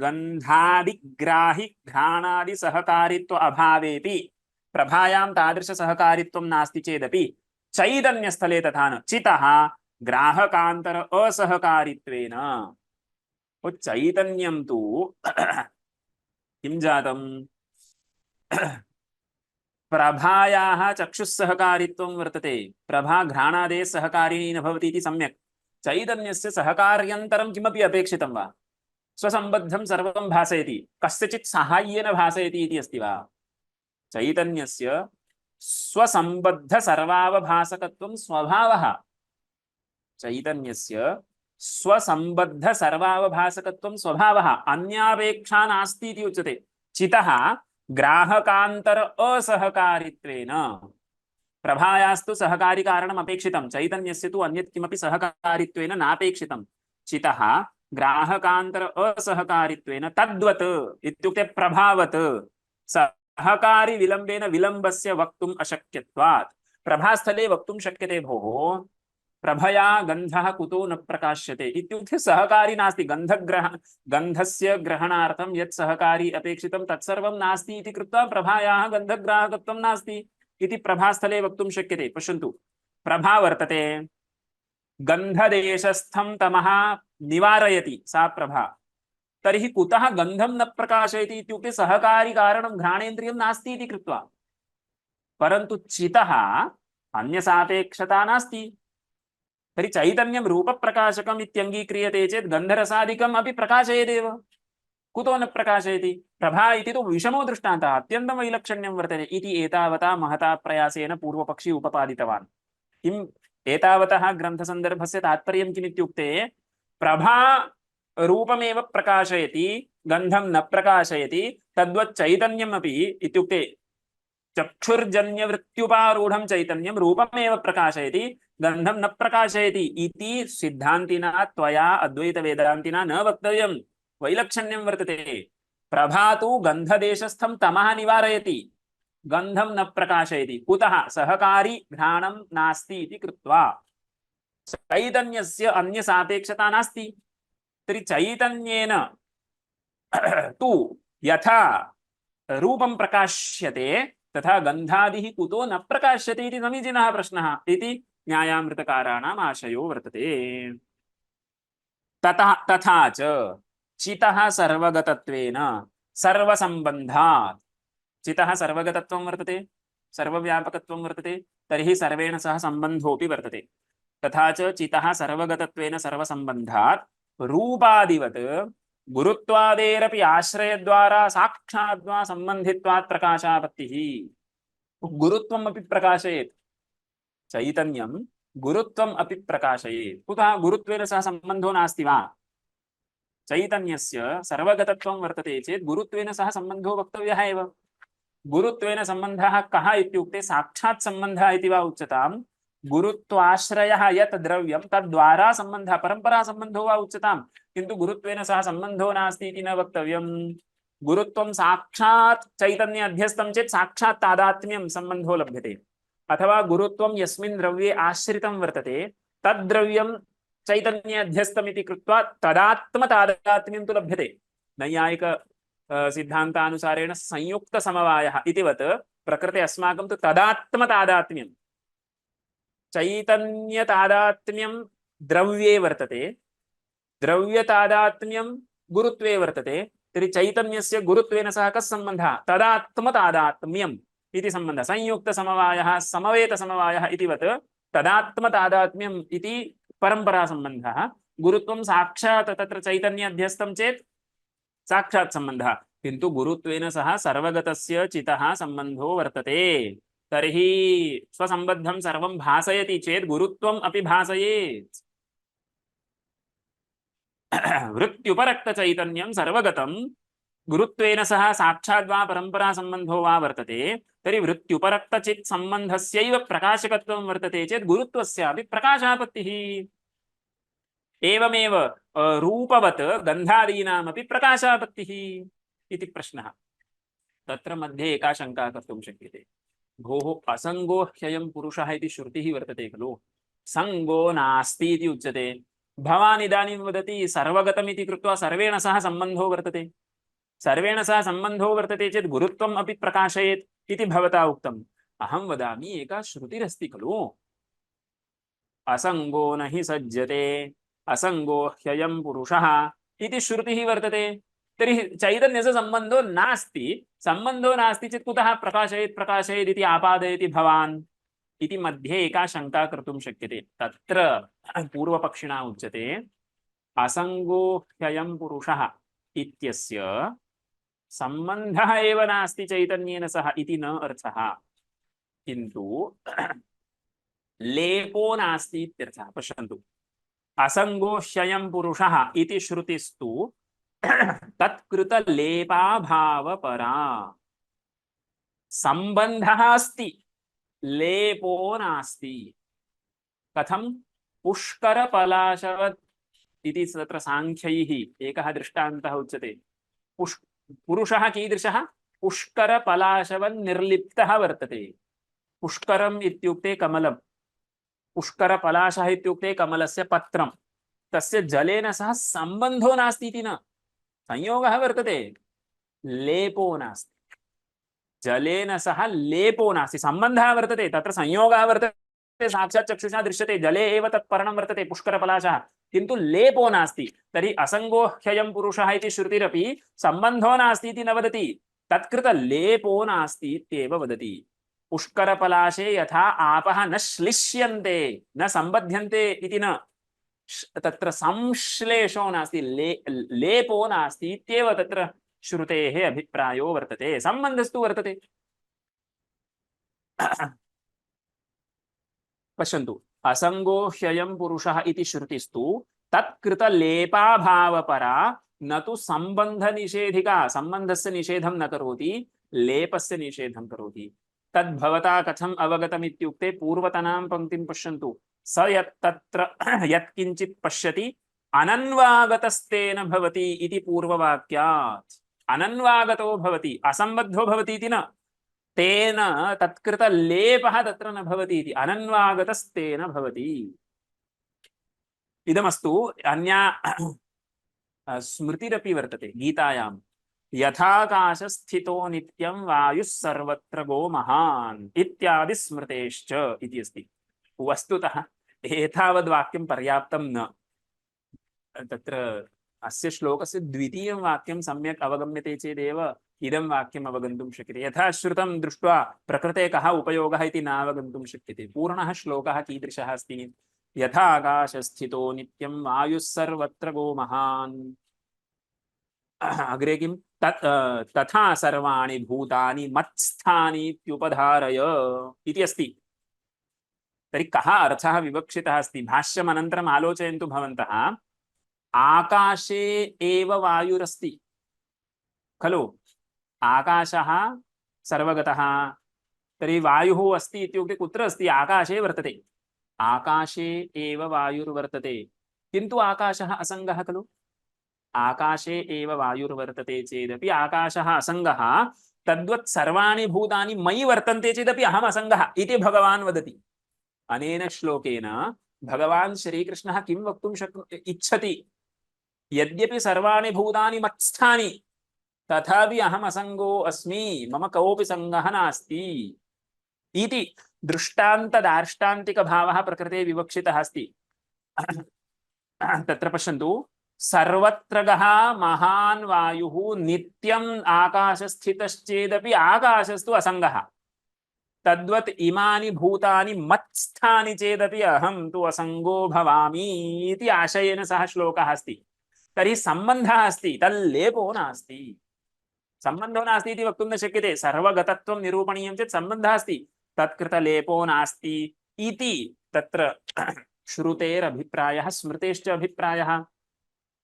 गन्धादिग्राहि घ्राणादि सहकारित्व अभावेपि प्रभायां तादृश सहकारित्वं नास्ति चेदपि चैतन्यस्थले तथा न चितः ग्राहकान्तर असहकारित्वेन चैतन्यं तु किं जातं प्रभायाः चक्षुस्सहकारित्वं वर्तते प्रभा घ्राणादेः सहकारिणी न भवति इति सम्यक् चैतन्यस्य सहकार्यन्तरं किमपि अपेक्षितं वा स्वसम्बद्धं सर्वं भासयति कस्यचित् साहाय्येन भासयति इति अस्ति वा चैतन्यस्य स्वसम्बद्ध सर्वावभासकत्वं स्वभावः चैतन्यस्य स्वसम्बद्ध सर्वावभासकत्वं स्वभावः अन्यापेक्षा नास्ति इति उच्यते चितः ग्राहकान्तर असहकारित्वेन प्रभायास्तु सहकारी कारणम् अपेक्षितं चैतन्यस्य तु अन्यत् किमपि सहकारित्वेन नापेक्षितं चितः ग्राहकान्तर असहकारित्वेन तद्वत् इत्युक्ते प्रभावत् सहकारी विलम्बेन विलम्बस्य वक्तुम् अशक्यत्वात् प्रभास्थले वक्तुं शक्यते भोः प्रभया गन्धः कुतो न प्रकाश्यते इत्युक्ते सहकारी नास्ति गन्धस्य ग्रहणार्थं यत् सहकारी अपेक्षितं तत्सर्वं नास्ति इति कृत्वा प्रभायाः गन्धग्राहकत्वं नास्ति इति प्रभास्थले वक्तुं शक्यते पश्यन्तु प्रभा वर्तते गन्धदेशस्थं तमः निवारयति सा प्रभा तर्हि कुतः गन्धं न प्रकाशयति इत्युक्ते सहकारी कारणं घ्राणेन्द्रियं नास्ति इति कृत्वा परन्तु चितः अन्यसापेक्षता नास्ति तर्हि चैतन्यं रूपप्रकाशकम् इत्यङ्गीक्रियते चेत् गन्धरसादिकम् अपि प्रकाशयेदेव कुतो न प्रकाशयति प्रभा इति तु विषमो दृष्टान्तः अत्यन्तं वैलक्षण्यं वर्तते इति एतावता महता प्रयासेन पूर्वपक्षी उपपादितवान् किम् एतावतः ग्रन्थसन्दर्भस्य तात्पर्यं किमित्युक्ते प्रभा रूपमेव प्रकाशयति गन्धं न प्रकाशयति तद्वत् चैतन्यमपि इत्युक्ते चक्षुर्जन्यवृत्त्युपारूढं चैतन्यं रूपमेव प्रकाशयति गन्धं न प्रकाशयति इति सिद्धान्तिना त्वया अद्वैतवेदान्तिना न वक्तव्यं वैलक्षण्यं वर्तते प्रभा तु गन्धदेशस्थं तमः निवारयति गन्धं न प्रकाशयति कुतः सहकारी घ्राणं नास्ति इति कृत्वा चैतन्यस्य अन्यसापेक्षता नास्ति तर्हि चैतन्येन तु यथा रूपं प्रकाश्यते तथा गन्धादिः कुतो न प्रकाश्यते इति समीचीनः प्रश्नः इति न्यायामृतकाराणाम् आशयो वर्तते तथा च चितः सर्वगतत्वेन सर्वसम्बन्धात् चितः सर्वगतत्वं वर्तते सर्वव्यापकत्वं वर्तते तर्हि सर्वेण सह सम्बन्धोऽपि वर्तते तथा च चितः सर्वगतत्वेन सर्वसम्बन्धात् रूपादिवत् गुरुत्वादेरपि आश्रयद्वारा साक्षाद्वा सम्बन्धित्वात् प्रकाशापत्तिः गुरुत्वम् अपि प्रकाशयेत् चैतन्यं गुरुत्वम् अपि प्रकाशयेत् कुतः गुरुत्वेन सह सम्बन्धो नास्ति वा चैतन्यस्य सर्वगतत्वं वर्तते चेत् गुरुत्वेन सह सम्बन्धो वक्तव्यः एव गुरुत्वेन सम्बन्धः कः इत्युक्ते साक्षात् सम्बन्धः इति वा उच्यतां गुरुत्वाश्रयः यत् द्रव्यं तद्द्वारा सम्बन्धः परम्परा सम्बन्धो वा उच्यतां किन्तु गुरुत्वेन सह सम्बन्धो नास्ति इति न वक्तव्यं गुरुत्वं साक्षात् चैतन्य अध्यस्तं चेत् साक्षात् तादात्म्यं सम्बन्धो लभ्यते अथवा गुरुत्वं यस्मिन् द्रव्ये आश्रितं वर्तते तद्द्रव्यं चैतन्य अध्यस्तम् इति कृत्वा तदात्म तादात्म्यं तु लभ्यते नैयायिक सिद्धान्तानुसारेण संयुक्तसमवायः इतिवत् प्रकृते अस्माकं तु तदात्मतादात्म्यं चैतन्यतादात्म्यं द्रव्ये वर्तते, द्रव्यतादात्म्यं गुरुत्वे वर्तते। तर्हि चैतन्यस्य गुरुत्वेन सह कः सम्बन्धः? तदात्मतादात्म्यम् इति सम्बन्धः। संयुक्तसमवायः समवेतसमवायः इतिवत् तदात्मतादात्म्यम् इति परम्परासम्बन्धः। गुरुत्वं साक्षात् तत्र चैतन्याध्यस्तं चेत् साक्षात् सम्बन्धः, किन्तु गुरुत्वेन सह सर्वगतस्य चितः सम्बन्धो वर्तते। तर्हि स्वसम्बद्धं सर्वं भासयति चेत् गुरुत्वम् अपि भासयेत्। वृत्त्युपरक्तचैतन्यं सर्वगतं गुरुत्वेन सह साक्षात् वा परम्परा सम्बन्धो वा वर्तते, तर्हि वृत्त्युपरक्तचित् सम्बन्धस्यैव प्रकाशकत्वं वर्तते चेत् गुरुत्वस्यापि प्रकाशापत्तिः। एवमेव रूपवत् गन्धादीनामपि प्रकाशापत्तिः इति प्रश्नः। तत्र मध्ये एका शङ्का कर्तुं शक्यते। भोः असङ्गो ह्ययं पुरुषः इति श्रुतिः वर्तते खलु, सङ्गो नास्ति इति उच्यते। भवान् इदानीं वदति सर्वगतमिति कृत्वा सर्वेण सह सम्बन्धो वर्तते, सर्वेण सह सम्बन्धो वर्तते चेत् गुरुत्वम् अपि प्रकाशयेत् इति भवता उक्तम्। अहं वदामि एका श्रुतिरस्ति खलु, असङ्गो न हि सज्जते असङ्गो ह्ययं पुरुषः इति श्रुतिः वर्तते। तर्हि चैतन्यस्य सम्बन्धो नास्ति, सम्बन्धो नास्ति चेत् कुतः प्रकाशयेत् इति आपादयति भवान् इति मध्ये एका शङ्का कर्तुं शक्यते। तत्र पूर्वपक्षिणा उच्यते असङ्गो ह्ययं पुरुषः इत्यस्य सम्बन्धः एव नास्ति चैतन्येन सह इति न अर्थः, किन्तु लेपो नास्ति इत्यर्थः। पश्यन्तु, असङ्गो ह्ययं पुरुषः इति श्रुतिस्तु तत्कृतलेपाभावपरा, सम्बन्धः अस्ति, लेपो नास्ति। कथं? पुष्करपलाशवत् इति तत्र सांख्यैः एकः दृष्टान्तः उच्यते। पुरुषः कीदृशः? पुष्करपलाशवन्निर्लिप्तः वर्तते। पुष्करम् इत्युक्ते कमलं, पुष्करपलाशः इत्युक्ते कमलस्य पत्रं। तस्य जलेन सह सम्बन्धो नास्ति इति न, संयोगः वर्तते, लेपो नास्ति। जलेन सह लेपो नास्ति, सम्बन्धः वर्तते, तत्र संयोगः वर्तते, साक्षात् चक्षुषा दृश्यते, जले एव तत्पर्णं वर्तते पुष्करपलाशः, किन्तु लेपो नास्ति। तर्हि असङ्गो ह्ययं पुरुषः इति श्रुतिरपि सम्बन्धो नास्ति इति न वदति, तत्कृत लेपो नास्ति इत्येव वदति। पुष्करपलाशे यथा आपः न श्लिष्यन्ते न सम्बध्यन्ते इति न, तत्र संश्लेषो नास्ति, लेपो नास्ति इत्येव तत्र श्रुतेः अभिप्रायो वर्तते। सम्बन्धस्तु वर्तते। पश्यन्तु, असङ्गो ह्ययं पुरुषः इति श्रुतिस्तु तत्कृतलेपाभावपरा न तु सम्बन्धनिषेधिका, सम्बन्धस्य निषेधं न करोति, लेपस्य निषेधं करोति। तद्भवता कथम् अवगतम् इत्युक्ते पूर्वतनां पङ्क्तिं पश्यन्तु। स यत्तत्र यत्किञ्चित् पश्यति अनन्वागतस्तेन भवति इति पूर्ववाक्यात्। अनन्वागतो भवति, असम्बद्धो भवति इति न, तेन तत्कृत लेपः तत्र न भवति इति, अनन्वागतस्तेन भवति। इदमस्तु। अन्या स्मृतिरपि वर्तते गीतायां, यथाकाशस्थितो नित्यं वायुः सर्वत्र गो महान् इत्यादि स्मृतेश्च इति अस्ति। वस्तुतः एतावद् वाक्यं पर्याप्तं न। तत्र अस्य श्लोकस्य द्वितीयं वाक्यं सम्यक् अवगम्यते चेदेव इदं वाक्यम् अवगन्तुं शक्यते। यथा श्रुतं दृष्ट्वा प्रकृते कः उपयोगः इति न अवगन्तुं शक्यते। पूर्णः श्लोकः कीदृशः अस्ति? यथा आकाशस्थितो नित्यं वायुः सर्वत्र गो महान्। अग्रे किं? तथा सर्वाणि भूतानि मत्स्थानि इत्युपधारय इति अस्ति। तर्हि कः अर्थः विवक्षितः अस्ति? भाष्यम् अनन्तरम् आलोचयन्तु भवन्तः। आकाशे एव वायुरस्ति खलु, आकाशः सर्वगतः, तर्हि वायुः अस्ति इत्युक्ते कुत्र अस्ति? आकाशे वर्तते। आकाशे एव वायुर्वर्तते, किन्तु आकाशः असङ्गः खलु। आकाशे एव वायुर्वर्तते चेदपि आकाशः असङ्गः, तद्वत् सर्वाणि भूतानि मयि वर्तन्ते चेदपि अहम् असङ्गः इति भगवान् वदति। अनेन श्लोकेन भगवान् श्रीकृष्णः किं वक्तुं इच्छति? यद्यपि सर्वाणि भूतानि मत्स्थानि, तथापि अहम् असङ्गो अस्मि, मम कोऽपि सङ्गः नास्ति इति दृष्टान्तदार्ष्टान्तिकभावः प्रकृते विवक्षितः अस्ति। तत्र पश्यन्तु, सर्वत्र गः महान् वायुः नित्यम् आकाशस्थितश्चेदपि आकाशस्तु असङ्गः, तद्वत् इमानि भूतानि मत्स्थानि चेदपि अहं तु असङ्गो भवामि इति आशयेन सह श्लोकः अस्ति। तर्हि सम्बन्धः अस्ति, तल्लेपो नास्ति। सम्बन्धो नास्ति इति वक्तुं न शक्यते। सर्वगतत्वं निरूपणीयं चेत् सम्बन्धः अस्ति, तत्कृतलेपो नास्ति इति तत्र श्रुतेरभिप्रायः, स्मृतेश्च अभिप्रायः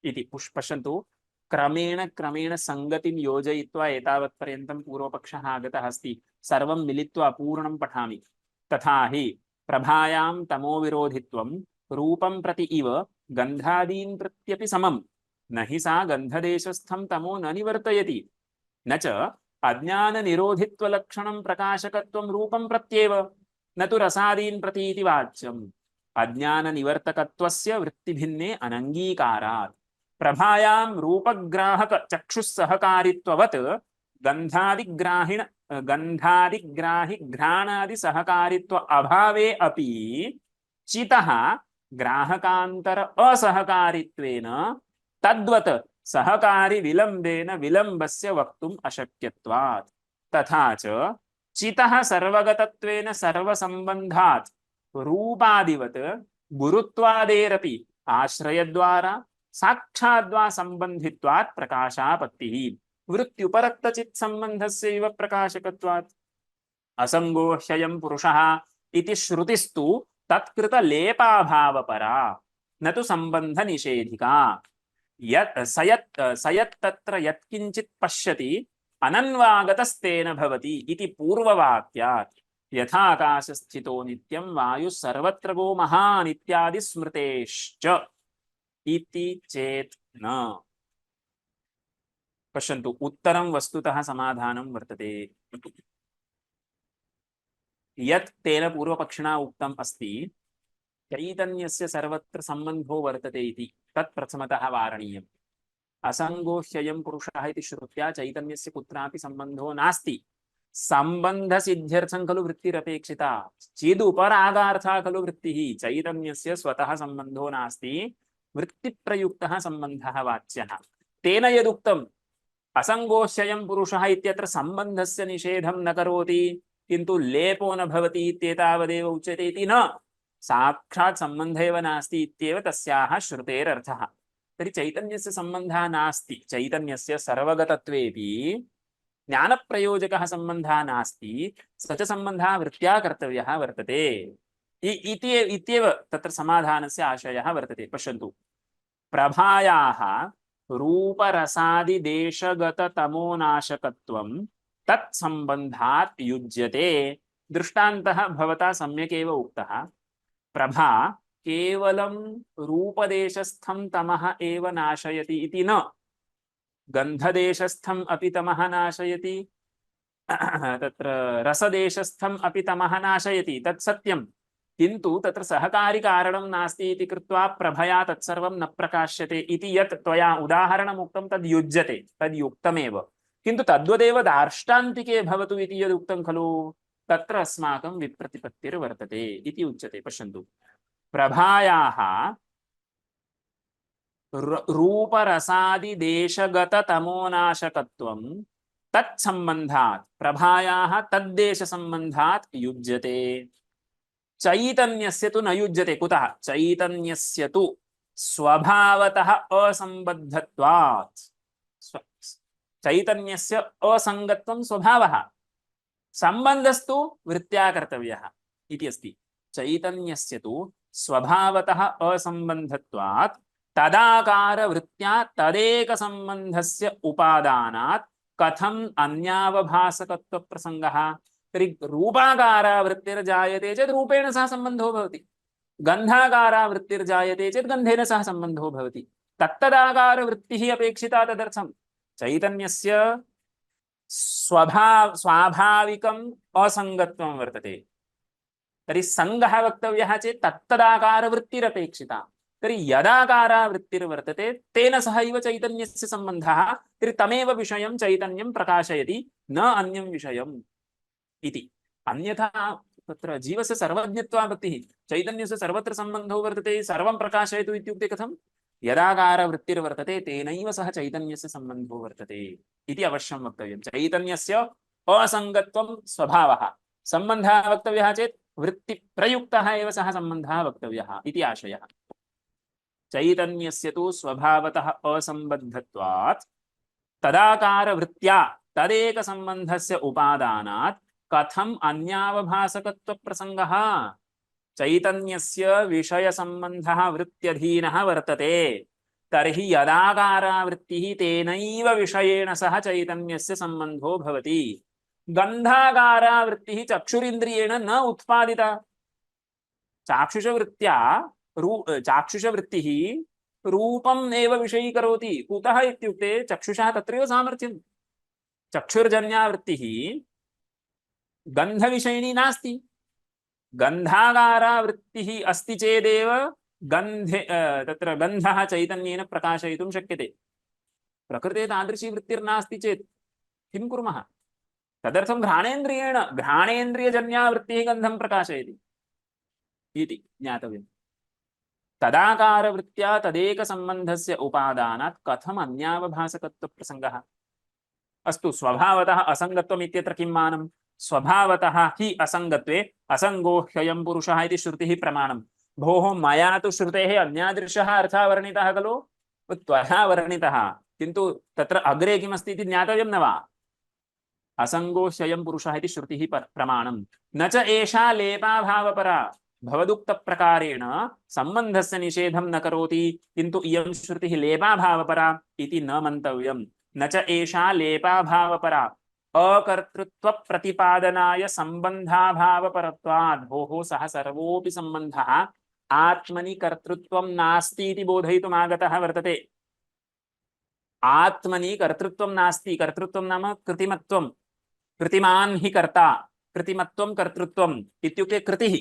इति। पश्यन्तु, क्रमेण क्रमेण संगतिं योजयित्वा एतावत्पर्यन्तं पूर्वपक्षः आगतः अस्ति। सर्वं मिलित्वा पूर्णं पठामि। तथा हि प्रभायां तमोविरोधित्वं रूपं प्रति इव गन्धादीन् प्रत्यपि समं, न हि सा गन्धदेशस्थं तमो न निवर्तयति, न च अज्ञाननिरोधित्वलक्षणं प्रकाशकत्वं रूपं प्रत्येव, न तु रसादीन् प्रति इति वाच्यम्। अज्ञाननिवर्तकत्वस्य वृत्तिभिन्ने अनङ्गीकारात् प्रभायां रूपग्राहक चक्षुस्सहकारित्ववत् गन्धादिग्राहि घ्राणादि सहकारित्व अभावे अपि चितः ग्राहकान्तर असहकारित्वेन तद्वत् सहकारी विलम्बेन विलम्बस्य वक्तुम् अशक्यत्वात्। तथा च चितः सर्वगतत्वेन सर्वसम्बन्धात् रूपादिवत् गुरुत्वादेरपि आश्रयद्वारा साक्षाद्वा संबंधित्वात् प्रकाशापत्तिः वृत्त्युपरक्तचित् संबन्धस्यैव प्रकाशकत्वात्। असङ्गो ह्ययं पुरुषः इति श्रुतिस्तु तत्कृतलेपाभावपरा, न तु सम्बन्धनिषेधिका। सयत् तत्र यत्किञ्चित् पश्यति अनन्वागतस्तेन भवति इति पूर्ववाक्यात्। यथाकाशस्थितो नित्यं वायुः सर्वत्र गो महान् इत्यादि स्मृतेश्च इति चेत् न। पश्यन्तु, उत्तरं वस्तुतः समाधानं वर्तते। यत् तेन पूर्वपक्षिणा उक्तम् अस्ति चैतन्यस्य सर्वत्र सम्बन्धो वर्तते इति, तत् प्रथमतः वारणीयम्। असङ्गो ह्ययं पुरुषः इति श्रुत्या चैतन्यस्य कुत्रापि सम्बन्धो नास्ति। सम्बन्धसिद्ध्यर्थं खलु वृत्तिरपेक्षिता, चिदुपरागार्था खलु वृत्तिः। चैतन्यस्य स्वतः सम्बन्धो नास्ति, वृत्तिप्रयुक्तः सम्बन्धः वाच्यः। तेन यदुक्तम् असङ्गो ह्ययं पुरुषः इत्यत्र सम्बन्धस्य निषेधं न करोति, किन्तु लेपो न भवति इत्येतावदेव उच्यते इति न। साक्षात् सम्बन्धः एव नास्ति इत्येव तस्याः श्रुतेरर्थः। तर्हि चैतन्यस्य सम्बन्धः नास्ति, चैतन्यस्य सर्वगतत्वेपि ज्ञानप्रयोजकः सम्बन्धः नास्ति, स च सम्बन्धः वृत्त्या कर्तव्यः वर्तते इत्येव तत्र समाधानस्य आशयः वर्तते। पश्यन्तु, प्रभायाः रूपरसादिदेशगततमोनाशकत्वं तत्सम्बन्धात् युज्यते। दृष्टान्तः भवता सम्यक् एव उक्तः। प्रभा केवलं रूपदेशस्थं तमः एव नाशयति इति न, गन्धदेशस्थम् अपि तमः नाशयति, तत्र रसदेशस्थम् अपि तमः नाशयति, तत् सत्यं। किन्तु तत्र सहकारी कारणं नास्ति इति कृत्वा प्रभया तत्सर्वं न प्रकाश्यते इति यत् त्वया उदाहरणम् उक्तं तद् युज्यते, तद् युक्तमेव। किन्तु तद्वदेव दार्ष्टान्तिके भवतु इति यदुक्तं खलु, तत्र अस्माकं विप्रतिपत्तिर्वर्तते इति उच्यते। पश्यन्तु, प्रभायाः रूपरसादिदेशगततमोनाशकत्वं तत्सम्बन्धात् प्रभायाः तद्देशसम्बन्धात् युज्यते। चैतन्यस्य तु न युज्यते। कुतः? चैतन्यस्य तु स्वभावतः असम्बद्धत्वात्। चैतन्यस्य असङ्गत्वं स्वभावः, सम्बन्धस्तु वृत्त्या कर्तव्यः इति अस्ति। चैतन्यस्य तु स्वभावतः असम्बन्धत्वात् तदाकारवृत्त्या तदेकसम्बन्धस्य उपादानात् कथम् अन्यावभासकत्वप्रसङ्गः। तर्हि रूपाकारावृत्तिर्जायते चेत् रूपेण सह सम्बन्धो भवति, गन्धाकारावृत्तिर्जायते चेत् गन्धेन सह सम्बन्धो भवति। तत्तदाकारवृत्तिः अपेक्षिता तदर्थं। चैतन्यस्य स्वाभाविकम् असङ्गत्वं वर्तते। तर्हि सङ्गः वक्तव्यः चेत् तत्तदाकारवृत्तिरपेक्षिता। तर्हि यदाकारावृत्तिर्वर्तते तेन सहैव चैतन्यस्य सम्बन्धः, तर्हि तमेव विषयं चैतन्यं प्रकाशयति, न अन्यं विषयम् इति। अन्यथा तत्र जीवस्य सर्वज्ञत्वावृत्तिः, चैतन्यस्य सर्वत्र सम्बन्धो वर्तते, सर्वं प्रकाशयतु इत्युक्ते कथं? यदाकारवृत्तिर्वर्तते तेनैव सह चैतन्यस्य सम्बन्धो वर्तते इति अवश्यं वक्तव्यं। चैतन्यस्य असङ्गत्वं स्वभावः, सम्बन्धः वक्तव्यः चेत् वृत्तिप्रयुक्तः एव सः सम्बन्धः वक्तव्यः इति आशयः। चैतन्यस्य तु स्वभावतः असम्बद्धत्वात् तदाकारवृत्त्या तदेकसम्बन्धस्य उपादानात् कथम् अन्यावभासकत्वप्रसङ्गः? चैतन्यस्य विषयसम्बन्धः वृत्त्यधीनः वर्तते, तर्हि यदाकारावृत्तिः तेनैव विषयेण सह चैतन्यस्य सम्बन्धो भवति। गन्धाकारावृत्तिः चक्षुरिन्द्रियेण न उत्पादिता। चाक्षुषवृत्त्या चाक्षुषवृत्तिः रूपम् एव विषयीकरोति। कुतः इत्युक्ते चक्षुषः तत्रैव सामर्थ्यं। चक्षुर्जन्या वृत्तिः गन्धविषयिणी नास्ति। गन्धाकारावृत्तिः अस्ति चेदेव गन्धे तत्र गन्धः चैतन्येन प्रकाशयितुं शक्यते। प्रकृते तादृशी वृत्तिर्नास्ति चेत् किं कुर्मः? तदर्थं घ्राणेन्द्रियजन्या वृत्तिः गन्धं प्रकाशयति इति ज्ञातव्यम्। तदाकारवृत्त्या तदेकसम्बन्धस्य उपादानात् कथम् अन्यावभासकत्वप्रसङ्गः? अस्तु, स्वभावतः असङ्गत्वम् इत्यत्र किं मानं? स्वभावतः हि असङ्गत्वे असङ्गो ह्ययं पुरुषः इति श्रुतिः प्रमाणम्। भोः, मया तु श्रुतेः अन्यादृशः अर्थः वर्णितः खलु, त्वया वर्णितः, किन्तु तत्र अग्रे किमस्ति इति ज्ञातव्यं न वा? असङ्गो ह्ययं पुरुषः इति श्रुतिः प्रमाणम्। न च एषा लेपाभावपरा, भवदुक्तप्रकारेण सम्बन्धस्य निषेधं न करोति, किन्तु इयं श्रुतिः लेपाभावपरा इति न मन्तव्यम्। न च एषा लेपाभावपरा अकर्तृत्वप्रतिपादनाय सम्बन्धाभावपरत्वात्। भोः, सः सर्वोऽपि सम्बन्धः आत्मनि कर्तृत्वं नास्ति इति बोधयितुम् आगतः वर्तते। आत्मनि कर्तृत्वं नास्ति। कर्तृत्वं नाम कृतिमत्वं। कृतिमान् हि कर्ता। कृतिमत्वं कर्तृत्वम् इत्युक्ते कृतिः।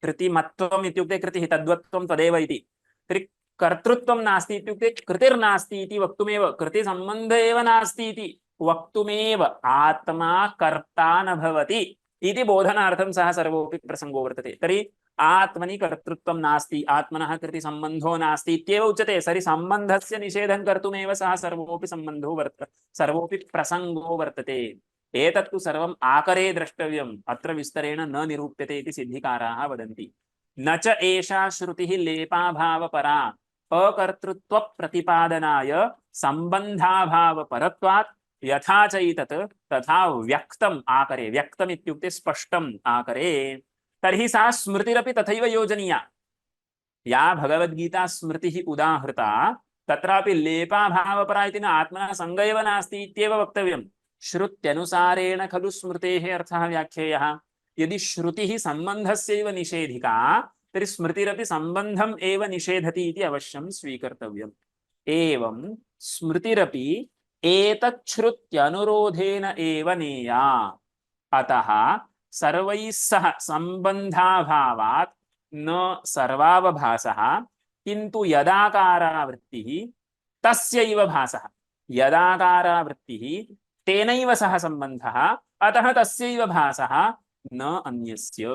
कृतिमत्वम् इत्युक्ते कृतिः, तद्वत्त्वं तदेव इति। तर्हि कर्तृत्वं नास्ति इत्युक्ते कृतिर्नास्ति इति वक्तुमेव, कृतिसम्बन्ध एव नास्ति इति वक्तुमेव आत्मा कर्ता न भवति इति बोधनार्थं सः सर्वोऽपि प्रसङ्गो वर्तते। तर्हि आत्मनि कर्तृत्वं नास्ति, आत्मनः कृतिसम्बन्धो नास्ति इत्येव उच्यते। सरि सम्बन्धस्य निषेधं कर्तुमेव सः सर्वोऽपि प्रसङ्गो वर्तते। एतत्तु सर्वम् आकरे द्रष्टव्यम्, अत्र विस्तरेण न निरूप्यते इति सिद्धिकाराः वदन्ति। न च एषा श्रुतिः लेपाभावपरा अकर्तृत्वप्रतिपादनाय सम्बन्धाभावपरत्वात् यथा चैतत् तथा व्यक्तम् आकरे। व्यक्तम् इत्युक्ते स्पष्टम् आकरे। तर्हि सा स्मृतिरपि तथैव योजनीया। या भगवद्गीता स्मृतिः उदाहृता तत्रापि लेपाभावपरा इति न, आत्मनः सङ्ग एव नास्ति इत्येव वक्तव्यम्। श्रुत्यनुसारेण खलु स्मृतेः अर्थः व्याख्येयः। यदि श्रुतिः सम्बन्धस्यैव निषेधिका, तर्हि स्मृतिरपि सम्बन्धम् एव निषेधति इति अवश्यं स्वीकर्तव्यम्। एवं स्मृतिरपि एतच्छ्रुत्यनुरोधेन एव नेया। अतः सर्वैः सह सम्बन्धाभावात् न सर्वावभासः, किन्तु यदाकारावृत्तिः तस्यैव भासः। यदाकारावृत्तिः तेनैव सह सम्बन्धः, अतः तस्यैव भासः, न अन्यस्य।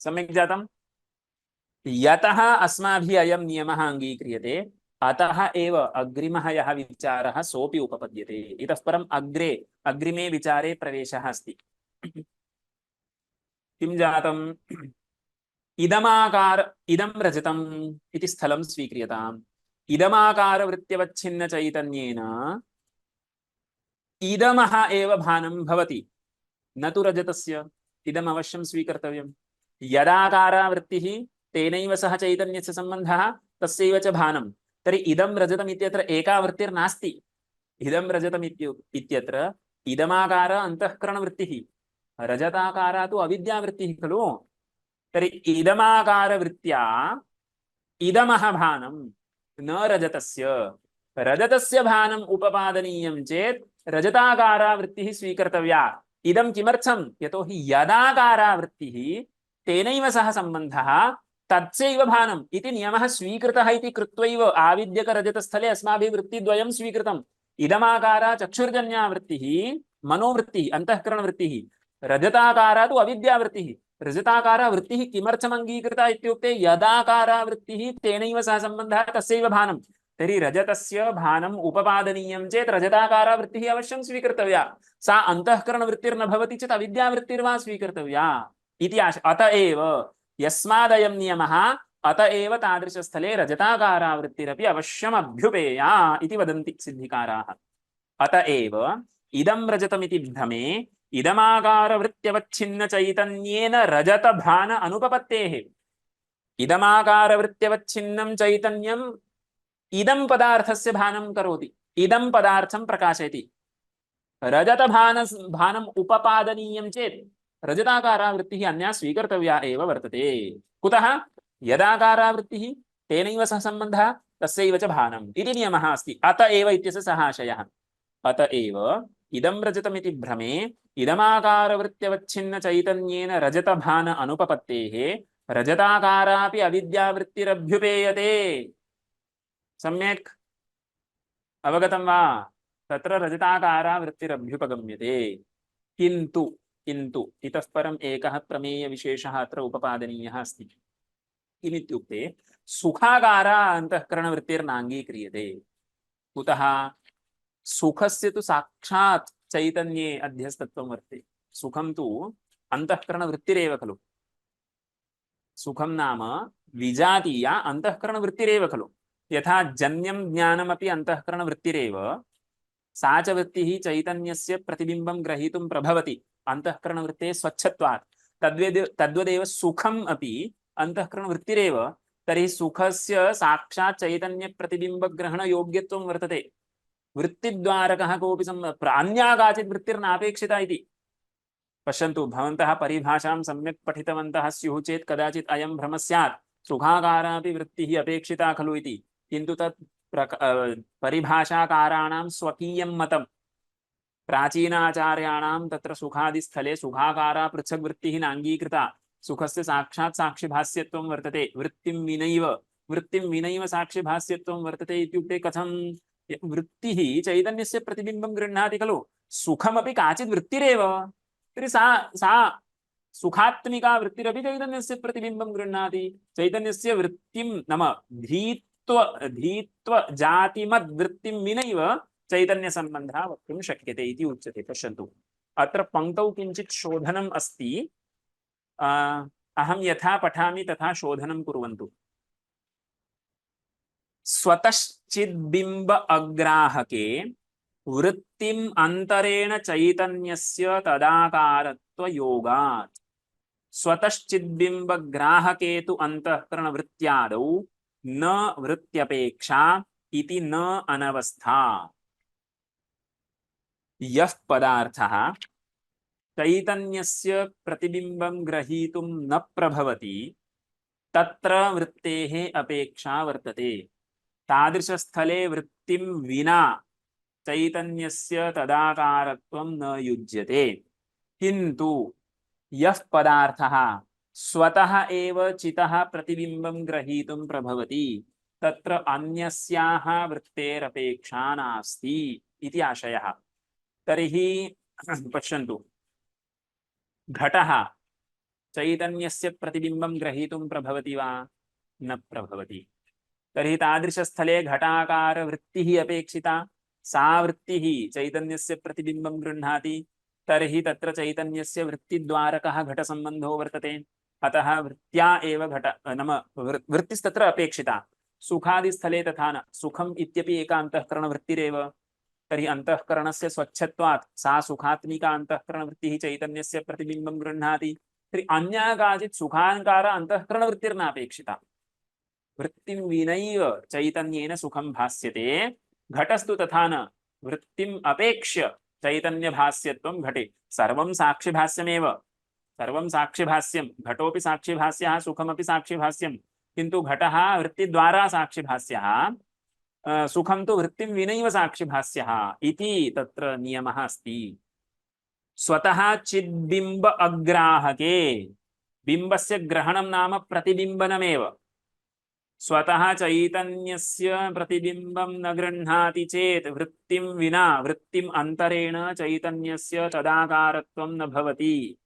सम्यक् जातम्? यतः अस्माभिः अयं नियमः अङ्गीक्रियते, अतः एव अग्रिमः यः विचारः सोऽपि उपपद्यते। इतः परम् अग्रिमे विचारे प्रवेशः अस्ति। किं जातम्? इदं रजतम् इति स्थलं स्वीक्रियताम्। इदमाकारवृत्त्यवच्छिन्नचैतन्येन इदमः एव भानं भवति, न तु रजतस्य। इदम् अवश्यं स्वीकर्तव्यम्। यदाकारावृत्तिः तेनैव सह चैतन्यस्य सम्बन्धः, तस्यैव च भानं। तर्हि इदं रजतम् इत्यत्र एका वृत्तिर्नास्ति। इदं रजतम् इत्यत्र इदमाकार अन्तःकरणवृत्तिः, रजताकारा तु अविद्यावृत्तिः खलु। तर्हि इदमाकारवृत्त्या इदमः भानं, न रजतस्य। रजतस्य भानम् उपपादनीयं चेत् रजताकारावृत्तिः स्वीकर्तव्या। इदं किमर्थं? यतोहि यदाकारावृत्तिः तेनैव सह सम्बन्धः, तत्सैव भानम् इति नियमः स्वीकृतः इति कृत्वैव आविद्यकरजतस्थले अस्माभिः वृत्तिद्वयं स्वीकृतम्। इदमाकारा चक्षुर्जन्या वृत्तिः मनोवृत्तिः अन्तःकरणवृत्तिः, रजताकारा तु अविद्यावृत्तिः। रजताकारा वृत्तिः किमर्थम् अङ्गीकृता इत्युक्ते यदाकारा वृत्तिः तेनैव सह सम्बन्धः तस्यैव भानम्। तर्हि रजतस्य भानम् उपपादनीयं चेत् रजताकारा वृत्तिः अवश्यं स्वीकर्तव्या। सा अन्तःकरणवृत्तिर्न भवति चेत् अविद्यावृत्तिर्वा स्वीकर्तव्या इति अत एव यस्मादयं नियमः अत एव तादृशस्थले रजताकारा वृत्तिरपि अवश्यम् अभ्युपेया इति वदन्ति सिद्धिकाराः। अत एव इदं रजतमिति भ्रमे इदमाकारवृत्त्यवच्छिन्न चैतन्येन रजतभान अनुपपत्तेः। इदमाकारवृत्त्यवच्छिन्नं चैतन्यम् इदं पदार्थस्य भानं करोति, इदं पदार्थं प्रकाशयति। रजतभानम् उपपादनीयं चेत् रजताकारा वृत्तिः अन्या स्वीकर्तव्या एव वर्तते। कुतः? यदाकारा वृत्तिः तेनैव सह सम्बन्धः तस्यैव च भानम् इति नियमः अस्ति। अत एव इत्यस्य सः आशयः। अत एव इदं रजतमिति भ्रमे इदमाकारवृत्त्यवच्छिन्न चैतन्येन रजतभान अनुपपत्तेः रजताकारापि अविद्यावृत्तिरभ्युपेयते। सम्यक् अवगतं वा? तत्र रजताकारा वृत्तिरभ्युपगम्यते। किन्तु किन्तु इतः परम् एकः प्रमेयविशेषः अत्र उपपादनीयः अस्ति। किमित्युक्ते सुखाकारा अन्तःकरणवृत्तिर्नाङ्गीक्रियते। कुतः? सुखस्य तु साक्षात् चैतन्ये अध्यस्तत्वं वर्तते। सुखं तु अन्तःकरणवृत्तिरेव खलु। सुखं नाम विजातीया अन्तःकरणवृत्तिरेव खलु। यथा जन्यं ज्ञानमपि अन्तःकरणवृत्तिरेव, सा च वृत्तिः चैतन्यस्य प्रतिबिम्बं ग्रहीतुं प्रभवति अन्तःकरणवृत्तेः स्वच्छत्वात्। तद्वदेव सुखम् अपि अन्तःकरणवृत्तिरेव। तर्हि सुखस्य साक्षात् चैतन्यप्रतिबिम्बग्रहणयोग्यत्वं वर्तते। वृत्तिद्वारकः कोऽपि अन्या काचित् वृत्तिर्नापेक्षिता इति। पश्यन्तु, भवन्तः परिभाषां सम्यक् पठितवन्तः स्युः चेत् कदाचित् अयं भ्रमः स्यात्, सुखाकारापि वृत्तिः अपेक्षिता खलु इति। किन्तु तत् परिभाषाकाराणां स्वकीयं मतं। प्राचीनाचार्याणां तत्र सुखादिस्थले सुखाकारा पृथक् वृत्तिः नाङ्गीकृता। सुखस्य साक्षात् साक्षिभास्यत्वं वर्तते। वृत्तिं विनैव साक्षिभास्यत्वं वर्तते इत्युक्ते कथं? वृत्तिः चैतन्यस्य प्रतिबिम्बं गृह्णाति खलु। सुखमपि काचित् वृत्तिरेव। तर्हि सा सुखात्मिका वृत्तिरपि चैतन्यस्य प्रतिबिम्बं गृह्णाति। चैतन्यस्य वृत्तिं नाम धीत्व जातिमद्वृत्तिं विनैव चैतन्यसम्बन्धः वक्तुं शक्यते इति उच्यते। पश्यन्तु, अत्र पङ्क्तौ किञ्चित् शोधनम् अस्ति। अहं यथा पठामि तथा शोधनं कुर्वन्तु। स्वतश्चिद्बिम्ब अग्राहके वृत्तिम् अन्तरेण चैतन्यस्य तदाकारत्वयोगात्। स्वतश्चिद्बिम्बग्राहके तु अन्तःकरणवृत्त्यादौ न वृत्त्यपेक्षा इति न अनवस्था। यः पदार्थः चैतन्यस्य प्रतिबिम्बं ग्रहीतुं न प्रभवति तत्र वृत्तेः अपेक्षा वर्तते। तादृशस्थले वृत्तिं विना चैतन्यस्य तदाकारत्वं न युज्यते। किन्तु यः पदार्थः स्वतः एव चितः प्रतिबिम्बं ग्रहीतुं प्रभवति तत्र अन्यस्याः वृत्तेरपेक्षा नास्ति इति आशयः। तर्हि पश्यन्तु, घटः चैतन्यस्य प्रतिबिम्बं ग्रहीतुं प्रभवति वा? न प्रभवति। तर्हि तादृशस्थले घटाकारवृत्तिः अपेक्षिता। सा वृत्तिः चैतन्यस्य प्रतिबिम्बं गृह्णाति। तर्हि तत्र चैतन्यस्य वृत्तिद्वारकः घटसम्बन्धो वर्तते। अतः वृत्त्या एव घट नाम वृत्तिस्तत्र अपेक्षिता। सुखादिस्थले तथा न। सुखम् इत्यपि एका अन्तःकरणवृत्तिरेव। तर्हि अन्तःकरणस्य स्वच्छत्वात् सा सुखात्मिका अन्तःकरणवृत्तिः चैतन्यस्य प्रतिबिम्बं गृह्णाति। तर्हि अन्या काचित् सुखाकार अन्तःकरणवृत्तिर्नापेक्षिता। वृत्तिं विनैव चैतन्येन सुखं भास्यते। घटस्तु तथा न। वृत्तिम् अपेक्ष्य चैतन्यभास्यत्वं घटे। सर्वं साक्षिभास्यमेव। सर्वं साक्षिभास्यं। घटोपि साक्षिभास्यः, सुखमपि साक्षिभास्यं। किन्तु घटः वृत्तिद्वारा साक्षिभास्यः, सुखं तु वृत्तिं विनैव साक्षिभास्यः इति तत्र नियमः अस्ति। स्वतः चिद्बिम्ब अग्राहके बिम्बस्य ग्रहणं नाम प्रतिबिम्बनमेव। स्वतः चैतन्यस्य प्रतिबिम्बं न गृह्णाति चेत् वृत्तिं विना वृत्तिम् अन्तरेण चैतन्यस्य तदाकारत्वं न भवति।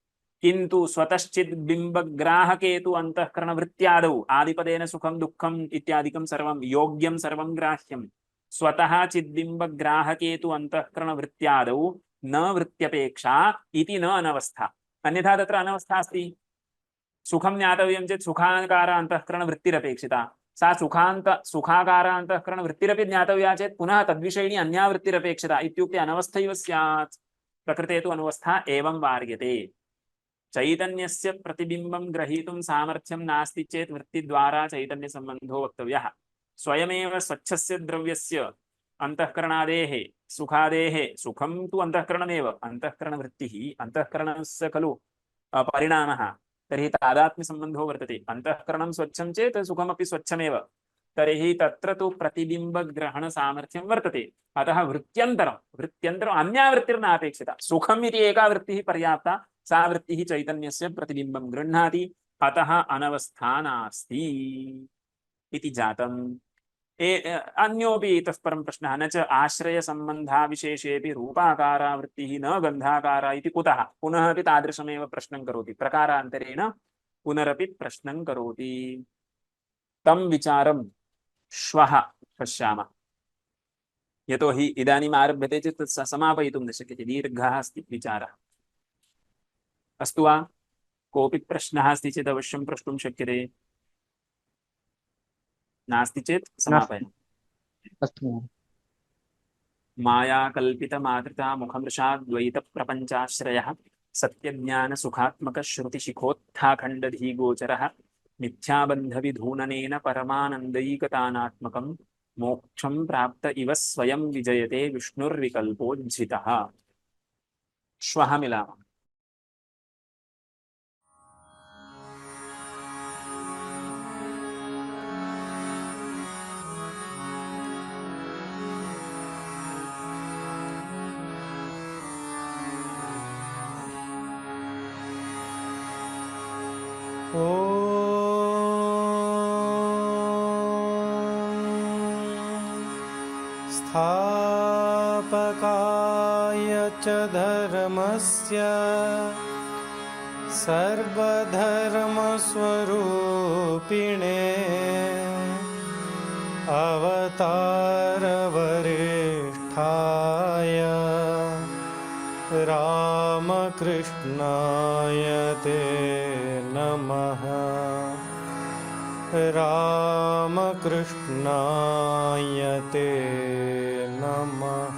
किन्तु स्वतश्चित् बिम्बग्राहके तु अन्तःकरणवृत्त्यादौ आदिपदेन सुखं दुःखम् इत्यादिकं सर्वं योग्यं सर्वं ग्राह्यं। स्वतः चिद्बिम्बग्राहके तु अन्तःकरणवृत्त्यादौ न वृत्त्यपेक्षा इति न अनवस्था। अन्यथा तत्र अनवस्था अस्ति। सुखं ज्ञातव्यं चेत् सुखाकार अन्तःकरणवृत्तिरपेक्षिता। सा सुखाकार अन्तःकरणवृत्तिरपि ज्ञातव्या चेत् पुनः तद्विषयिणी अन्या वृत्तिरपेक्षिता इत्युक्ते अनवस्थैव स्यात्। प्रकृते तु अनवस्था एवं वार्यते। चैतन्यस्य प्रतिबिम्बं ग्रहीतुं सामर्थ्यं नास्ति चेत् वृत्तिद्वारा चैतन्यसम्बन्धो वक्तव्यः। स्वयमेव स्वच्छस्य द्रव्यस्य अन्तःकरणादेः सुखादेः सुखं तु अन्तःकरणमेव, अन्तःकरणवृत्तिः अन्तःकरणस्य खलु परिणामः। तर्हि तादात्म्यसम्बन्धो वर्तते। अन्तःकरणं स्वच्छं चेत् सुखमपि स्वच्छमेव। तर्हि तत्र तु प्रतिबिम्बग्रहणसामर्थ्यं वर्तते। अतः वृत्त्यन्तरम् अन्या वृत्तिर्नापेक्षिता। सुखम् इति एका वृत्तिः पर्याप्ता, सा वृत्तिः चैतन्यस्य प्रतिबिम्बं गृह्णाति, अतः अनवस्था नास्ति इति जातम्। अन्योपि इतः परं प्रश्नः, न च आश्रयसम्बन्धाविशेषेऽपि रूपाकारा वृत्तिः न गन्धाकारा इति कुतः? पुनः अपि तादृशमेव प्रश्नं करोति, प्रकारान्तरेण पुनरपि प्रश्नं करोति। तं विचारं श्वः पश्यामः। यतोहि इदानीम् आरभ्यते चेत् तत् समापयितुं न शक्यते, दीर्घः अस्ति विचारः। अस्तु वा? कोऽपि प्रश्नः अस्ति चेत् अवश्यं प्रष्टुं शक्यते, नास्ति चेत् समापयामः।
अस्तु।
मायाकल्पितमातृता मुखमृषाद्वैतप्रपञ्चाश्रयः सत्यज्ञानसुखात्मकश्रुतिशिखोत्थाखण्डधीगोचरः मिथ्याबन्धविधूननेन परमानन्दैकतानात्मकं मोक्षं प्राप्त इव स्वयं विजयते विष्णुर्विकल्पोज्झितः। श्वः मिलामः।
स्थापकाय च धर्मस्य सर्वधर्मस्वरूपिणे अवतारवरिष्ठाय रामकृष्णाय ते नमः। रामकृष्णाय ते नमः।